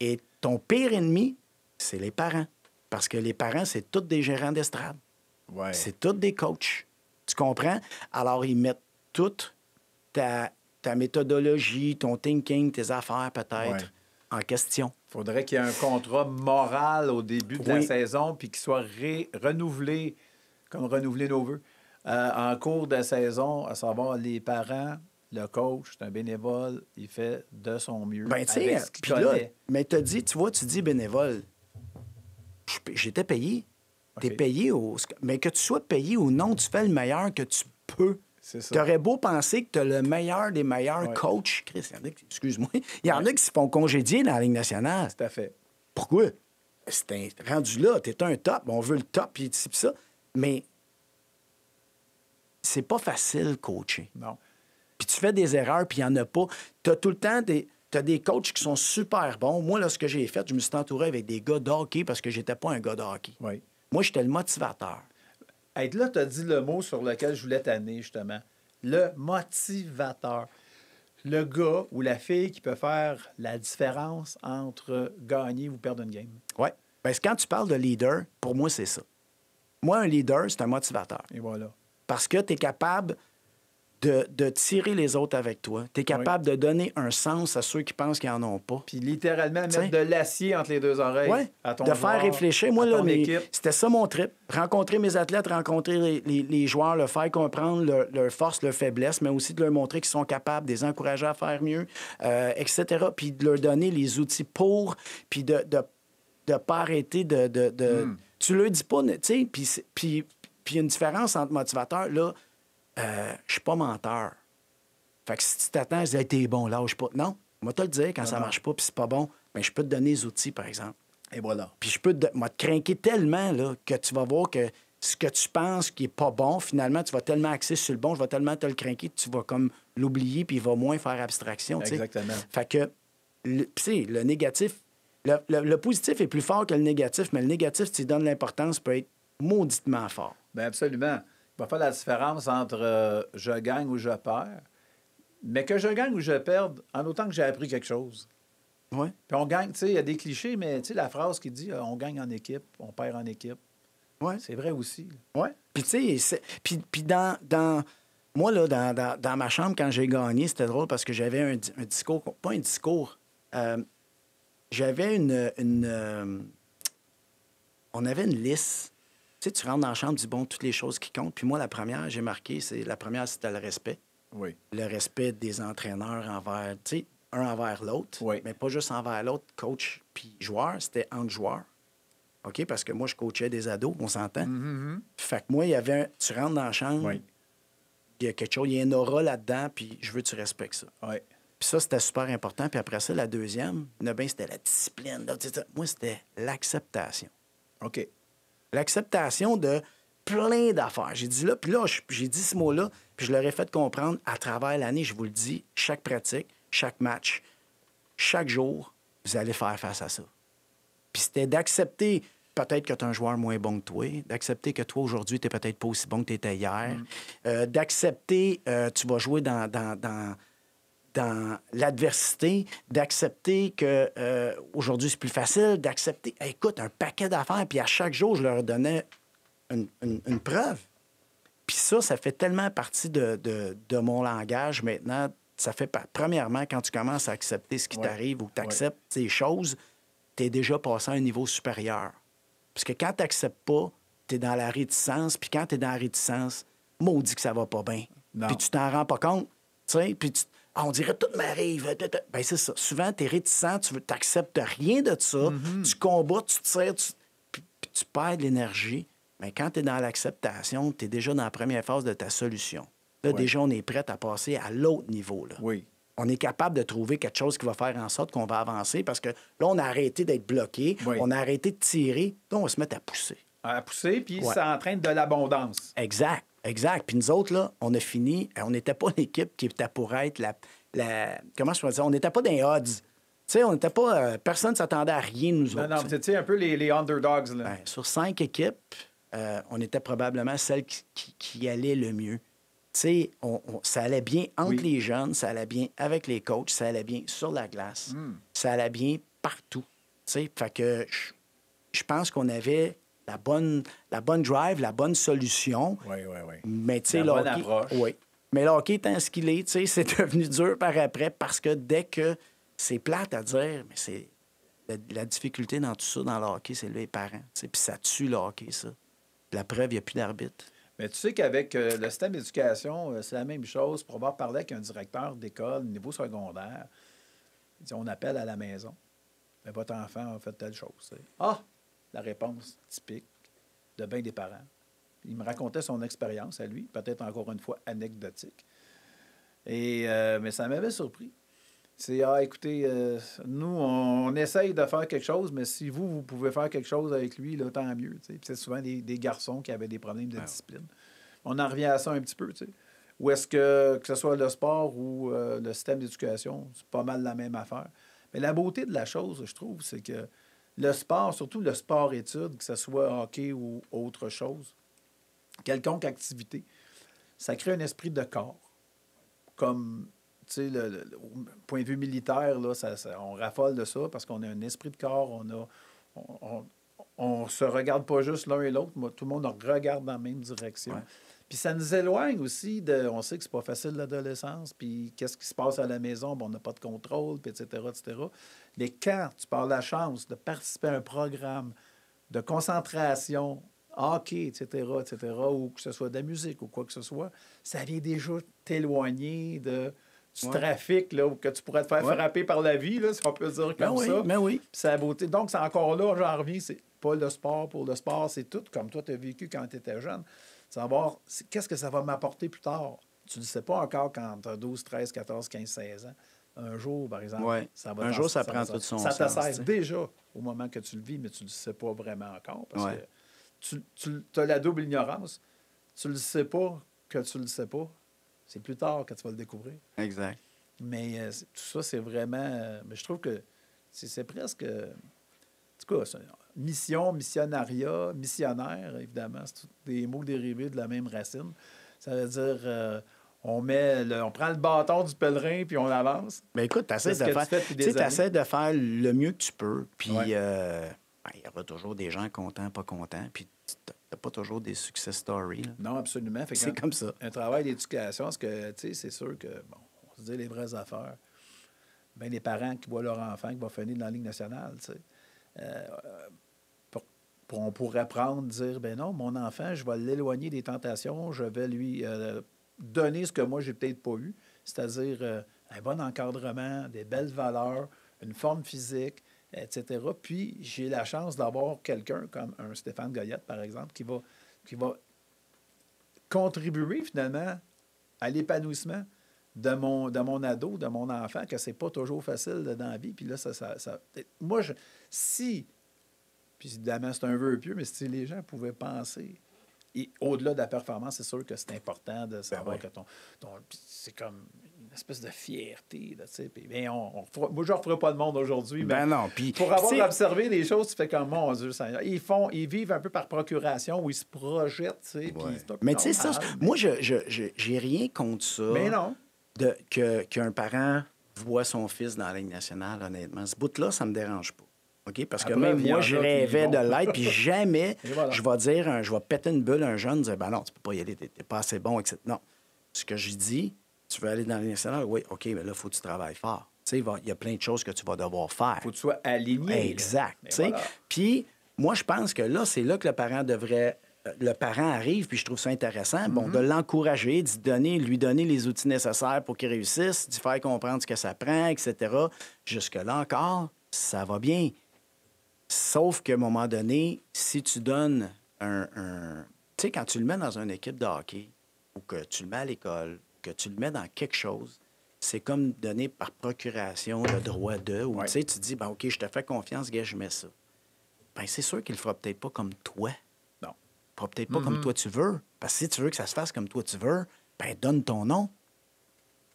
et ton pire ennemi, c'est les parents. Parce que les parents, c'est tous des gérants d'estrade. Ouais. C'est tous des coachs. Tu comprends? Alors, ils mettent toute ta méthodologie, ton thinking, tes affaires peut-être en question. Il faudrait qu'il y ait un contrat moral au début de la saison puis qu'il soit renouvelé, comme renouveler nos vœux, en cours de saison, à savoir les parents, le coach, c'est un bénévole, il fait de son mieux. Ben, tu sais, puis là, mais tu dis bénévole. J'étais payé. Tu es payé mais que tu sois payé ou non, tu fais le meilleur que tu peux. C'est ça. Tu aurais beau penser que tu as le meilleur des meilleurs coachs. Chris, excuse-moi. Il y en a qui se font congédier dans la Ligue nationale. Tout à fait. Pourquoi? C'est rendu là, tu es un top, on veut le top, puis ça. Mais c'est pas facile, coacher. Non. Puis tu fais des erreurs, puis il n'y en a pas. Tu as tout le temps t'as des coachs qui sont super bons. Moi, là, ce que j'ai fait, je me suis entouré avec des gars de hockey parce que j'étais pas un gars de hockey. Oui. Moi, j'étais le motivateur. Hey, là, tu as dit le mot sur lequel je voulais t'amener, justement. Le motivateur. Le gars ou la fille qui peut faire la différence entre gagner ou perdre une game. Oui. Parce que quand tu parles de leader, pour moi, c'est ça. Moi, un leader, c'est un motivateur. Et voilà. Parce que tu es capable de tirer les autres avec toi. Tu es capable de donner un sens à ceux qui pensent qu'ils n'en ont pas. Puis littéralement, mettre T'sais. de l'acier entre les deux oreilles. Ouais. À ton De joueur, faire réfléchir. Moi, à là, ton équipe. c'était ça mon trip. Rencontrer mes athlètes, rencontrer les joueurs, leur faire comprendre leurs forces, leurs faiblesses, mais aussi de leur montrer qu'ils sont capables, de les encourager à faire mieux, etc. Puis de leur donner les outils pour, puis de pas arrêter de Tu leur dis pas, tu sais, puis il y a une différence entre motivateur, là, je suis pas menteur. Fait que si tu t'attends à dire, hey, t'es bon, lâche pas. Non, moi, te le dire quand ça marche pas puis c'est pas bon, mais je peux te donner les outils, par exemple. Et voilà. Puis je peux te craquer tellement là, que tu vas voir que ce que tu penses qui est pas bon, finalement, tu vas tellement axer sur le bon, je vais tellement te le craquer que tu vas comme l'oublier puis il va moins faire abstraction. T'sais. Exactement. Fait que, le négatif, le positif est plus fort que le négatif, mais le négatif, si tu lui donnes l'importance, peut être mauditement fort. Bien, absolument. Il va faire la différence entre je gagne ou je perds. Mais que je gagne ou je perde, en autant que j'ai appris quelque chose. Oui. Puis on gagne, tu sais, il y a des clichés, mais tu sais, la phrase qui dit on gagne en équipe, on perd en équipe. Oui. C'est vrai aussi. Oui. Puis, tu sais, puis dans. Moi, là, dans ma chambre, quand j'ai gagné, c'était drôle parce que j'avais un discours, pas un discours. J'avais on avait une liste. Tu sais, tu rentres dans la chambre, tu dis, bon, toutes les choses qui comptent. Puis moi, la première, j'ai marqué, la première, c'était le respect. Oui. Le respect des entraîneurs envers, tu sais, un envers l'autre. Oui. Mais pas juste envers l'autre, coach puis joueur, c'était entre joueurs. OK? Parce que moi, je coachais des ados, on s'entend. Fait que moi, il y avait tu rentres dans la chambre, Oui. il y a quelque chose, il y a un aura là-dedans, puis je veux que tu respectes ça. Oui. Puis ça, c'était super important. Puis après ça, la deuxième, c'était la discipline. Là, moi, c'était l'acceptation. OK. L'acceptation de plein d'affaires. J'ai dit là, puis là, j'ai dit ce mot-là, puis je leur ai fait comprendre à travers l'année, je vous le dis, chaque pratique, chaque match, chaque jour, vous allez faire face à ça. Puis c'était d'accepter peut-être que tu es un joueur moins bon que toi, d'accepter que toi, aujourd'hui, tu n'es peut-être pas aussi bon que tu étais hier, d'accepter tu vas jouer dans l'adversité, d'accepter que aujourd'hui c'est plus facile, d'accepter, écoute, un paquet d'affaires, puis à chaque jour, je leur donnais une preuve. Puis ça fait tellement partie de mon langage maintenant. Ça fait premièrement, quand tu commences à accepter ce qui t'arrive ou que tu acceptes ces choses, tu es déjà passé à un niveau supérieur. Parce que quand tu n'acceptes pas, tu es dans la réticence, puis quand tu es dans la réticence, maudit que ça va pas bien. Puis tu t'en rends pas compte, tu sais, puis on dirait tout m'arrive. Ben c'est ça. Souvent, tu es réticent, tu n'acceptes rien de ça, tu combats, tu tires, puis tu perds de l'énergie. Mais quand tu es dans l'acceptation, tu es déjà dans la première phase de ta solution. Là, déjà, on est prêt à passer à l'autre niveau. Là. Oui. On est capable de trouver quelque chose qui va faire en sorte qu'on va avancer parce que là, on a arrêté d'être bloqué, on a arrêté de tirer, là, on va se mettre à pousser. À pousser, puis ça entraîne de l'abondance. Exact. Puis nous autres, là, on a fini, on n'était pas l'équipe qui était pour être comment je peux dire, on n'était pas dans les odds. Tu sais, on n'était pas... personne ne s'attendait à rien, nous autres. Non, c'était un peu les underdogs. Là. Ben, sur 5 équipes, on était probablement celle qui allait le mieux. Tu sais, ça allait bien entre les jeunes, ça allait bien avec les coachs, ça allait bien sur la glace, ça allait bien partout. Tu sais, fait que je pense qu'on avait la bonne drive, la bonne solution. Oui. Mais tu sais, la bonne approche. Oui. Mais le hockey étant ce qu'il est, tu sais, c'est devenu dur par après parce que dès que c'est plate à dire, mais c'est la difficulté dans tout ça, dans le hockey, c'est les parents. Puis ça tue le hockey, ça. La preuve, il n'y a plus d'arbitre. Mais tu sais qu'avec le système d'éducation, c'est la même chose. Pour avoir parlé avec un directeur d'école niveau secondaire, il dit, on appelle à la maison. Mais votre enfant a fait telle chose. T'sais. Ah! La réponse typique de bien des parents. Il me racontait son expérience à lui, peut-être encore une fois anecdotique. Mais ça m'avait surpris. C'est, écoutez, nous, on essaye de faire quelque chose, mais si vous pouvez faire quelque chose avec lui, là, tant mieux. Puis c'est souvent des garçons qui avaient des problèmes de discipline. On en revient à ça un petit peu. T'sais. Ou est-ce que ce soit le sport ou le système d'éducation, c'est pas mal la même affaire. Mais la beauté de la chose, je trouve, c'est que le sport, surtout le sport-études, que ce soit hockey ou autre chose, quelconque activité, ça crée un esprit de corps. comme, tu sais, au point de vue militaire, là, on raffole de ça parce qu'on a un esprit de corps, on se regarde pas juste l'un et l'autre, tout le monde regarde dans la même direction. Ouais. Puis ça nous éloigne aussi on sait que c'est pas facile l'adolescence, puis qu'est-ce qui se passe à la maison, on n'a pas de contrôle, puis etc., etc. Mais quand tu as la chance de participer à un programme de concentration, hockey, etc., ou que ce soit de la musique ou quoi que ce soit, ça vient déjà t'éloigner du trafic là, que tu pourrais te faire frapper par la vie, là, si on peut dire comme ça. Ben oui. Puis c'est la beauté. Donc, c'est encore là, j'en reviens, c'est pas le sport pour le sport, c'est tout comme toi, tu as vécu quand tu étais jeune. Savoir qu'est-ce que ça va m'apporter plus tard. Tu ne le sais pas encore quand tu as 12, 13, 14, 15, 16 ans. Un jour, par exemple, ça va un jour, ça prend tout son sens. Ça te sert déjà au moment que tu le vis, mais tu ne le sais pas vraiment encore parce que tu as la double ignorance. Tu ne le sais pas que tu ne le sais pas. C'est plus tard que tu vas le découvrir. Exact. Mais tout ça, c'est vraiment... mais je trouve que c'est presque... en tout cas, missionnariat, missionnaire, évidemment, c'est tous des mots dérivés de la même racine. Ça veut dire... on prend le bâton du pèlerin puis on avance. Bien, écoute, tu essaies de faire le mieux que tu peux. Puis, il y aura toujours des gens contents, pas contents. Puis, tu n'as pas toujours des success stories. Là. Non, absolument. C'est comme ça. Un travail d'éducation, parce que, tu sais, c'est sûr que, bon, on se dit les vraies affaires. Bien, les parents qui voient leur enfant qui va finir dans la Ligue nationale, tu sais. On pourrait prendre, dire, ben non, mon enfant, je vais l'éloigner des tentations, je vais lui donner ce que moi, j'ai peut-être pas eu, c'est-à-dire un bon encadrement, des belles valeurs, une forme physique, etc. Puis, j'ai la chance d'avoir quelqu'un comme un Stéphane Goyette, par exemple, qui va contribuer, finalement, à l'épanouissement de mon ado, de mon enfant, que c'est pas toujours facile dans la vie. Puis là, moi, puis évidemment, c'est un vœu pieux, mais si les gens pouvaient penser, et au-delà de la performance, c'est sûr que c'est important de savoir que c'est comme une espèce de fierté, là, tu sais. Puis, bien, moi, je ne referai pas le monde aujourd'hui, mais non, puis, pour avoir observé des choses, tu fais comme, mon Dieu, ils vivent un peu par procuration, où ils se projettent, tu sais. Mais tu sais, ça, moi, j'ai rien contre ça. Mais non. Qu'un parent voit son fils dans la Ligue nationale, honnêtement. Ce bout-là, ça ne me dérange pas. OK? Parce que même moi, je rêvais de l'être, puis jamais je vais péter une bulle à un jeune, dire, ben non, tu peux pas y aller, t'es pas assez bon, etc. Non. Ce que je dis, tu veux aller dans la Ligue nationale, oui, OK, mais là, il faut que tu travailles fort. Tu sais, il y a plein de choses que tu vas devoir faire. Il faut que tu sois aligné. Exact. Puis, moi, je pense que là, c'est là que le parent arrive, puis je trouve ça intéressant, de l'encourager, lui donner les outils nécessaires pour qu'il réussisse, d'y faire comprendre ce que ça prend, etc. Jusque-là encore, ça va bien. Sauf qu'à un moment donné, si tu donnes tu sais, quand tu le mets dans une équipe de hockey, ou que tu le mets à l'école, que tu le mets dans quelque chose, c'est comme donner par procuration le droit de, ou tu sais, tu dis, ben OK, je te fais confiance, gars, je mets ça. Ben c'est sûr qu'il le fera peut-être pas comme toi. Non. Il fera peut-être pas comme toi tu veux. Parce que si tu veux que ça se fasse comme toi tu veux, ben donne ton nom.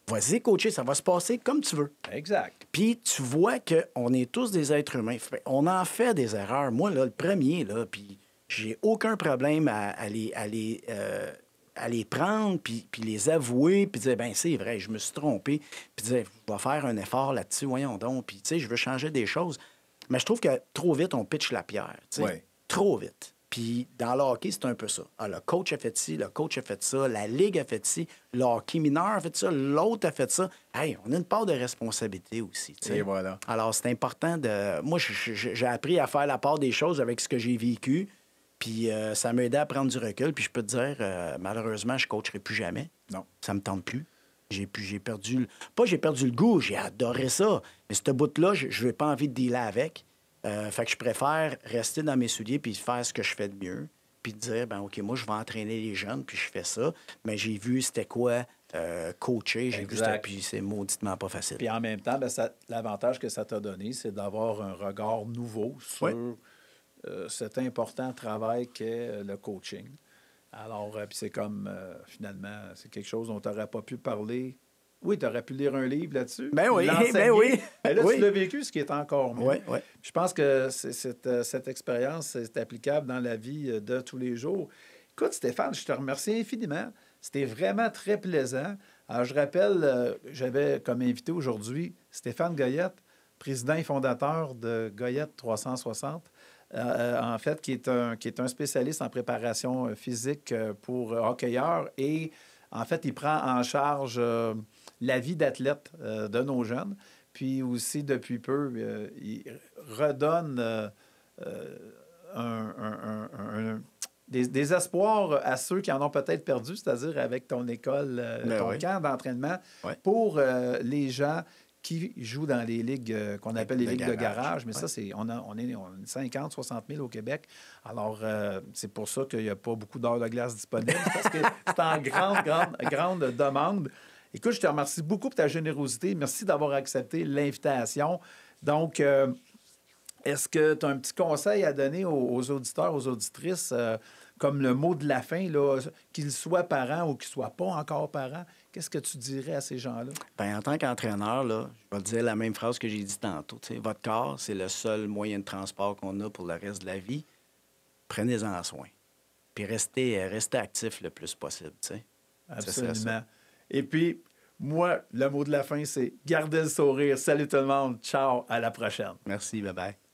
Vas-y, coacher, ça va se passer comme tu veux. Exact. Puis tu vois qu'on est tous des êtres humains. On en fait des erreurs. Moi, là, le premier, là, puis j'ai aucun problème à les prendre, puis les avouer, puis dire, ben c'est vrai, je me suis trompé, puis dire, je vais faire un effort là-dessus, voyons donc, puis tu sais, je veux changer des choses. Mais je trouve que trop vite, on pitche la pierre, tu sais, trop vite. Puis dans le hockey, c'est un peu ça. Ah, le coach a fait ci, le coach a fait ça, la ligue a fait ci, le hockey mineur a fait ça, l'autre a fait ça. Hey, on a une part de responsabilité aussi. T'sais. Et voilà. Alors, c'est important de... Moi, j'ai appris à faire la part des choses avec ce que j'ai vécu. Puis ça m'a aidé à prendre du recul. Puis je peux te dire, malheureusement, je ne coacherai plus jamais. Non. Ça me tente plus. J'ai perdu... Pas j'ai perdu le goût, j'ai adoré ça. Mais ce bout-là, je n'ai pas envie de dealer avec. Fait que je préfère rester dans mes souliers puis faire ce que je fais de mieux. Puis dire, ben OK, moi, je vais entraîner les jeunes, puis je fais ça. Mais j'ai vu c'était quoi coacher. J'ai vu c'était... Puis c'est mauditement pas facile. Puis en même temps, l'avantage que ça t'a donné, c'est d'avoir un regard nouveau sur cet important travail qu'est le coaching. Alors, puis c'est comme, finalement, c'est quelque chose dont tu n'aurais pas pu parler. Oui, tu aurais pu lire un livre là-dessus. Ben oui, ben oui. Mais là, tu l'as vécu, ce qui est encore mieux. Oui. Je pense que cette expérience est applicable dans la vie de tous les jours. Écoute, Stéphane, je te remercie infiniment. C'était vraiment très plaisant. Alors, je rappelle, j'avais comme invité aujourd'hui Stéphane Goyette, président et fondateur de Goyette 360, en fait, qui est un spécialiste en préparation physique pour hockeyeurs. Et en fait, il prend en charge la vie d'athlète de nos jeunes. Puis aussi, depuis peu, il redonne des espoirs à ceux qui en ont peut-être perdu, c'est-à-dire avec ton école, ton camp d'entraînement, pour les gens qui jouent dans les ligues qu'on appelle les ligues de garage. Mais ça, on est 50, 60 000 au Québec. Alors, c'est pour ça qu'il n'y a pas beaucoup d'heures de glace disponibles, parce que c'est en grande demande. Écoute, je te remercie beaucoup pour ta générosité. Merci d'avoir accepté l'invitation. Donc, est-ce que tu as un petit conseil à donner aux auditeurs, aux auditrices, comme le mot de la fin, là, qu'ils soient parents ou qu'ils ne soient pas encore parents? Qu'est-ce que tu dirais à ces gens-là? Bien, en tant qu'entraîneur, là, je vais te dire la même phrase que j'ai dit tantôt. T'sais, votre corps, c'est le seul moyen de transport qu'on a pour le reste de la vie. Prenez-en soin. Puis restez actif le plus possible. T'sais. Absolument. Et puis, moi, le mot de la fin, c'est gardez le sourire. Salut tout le monde. Ciao. À la prochaine. Merci. Bye-bye.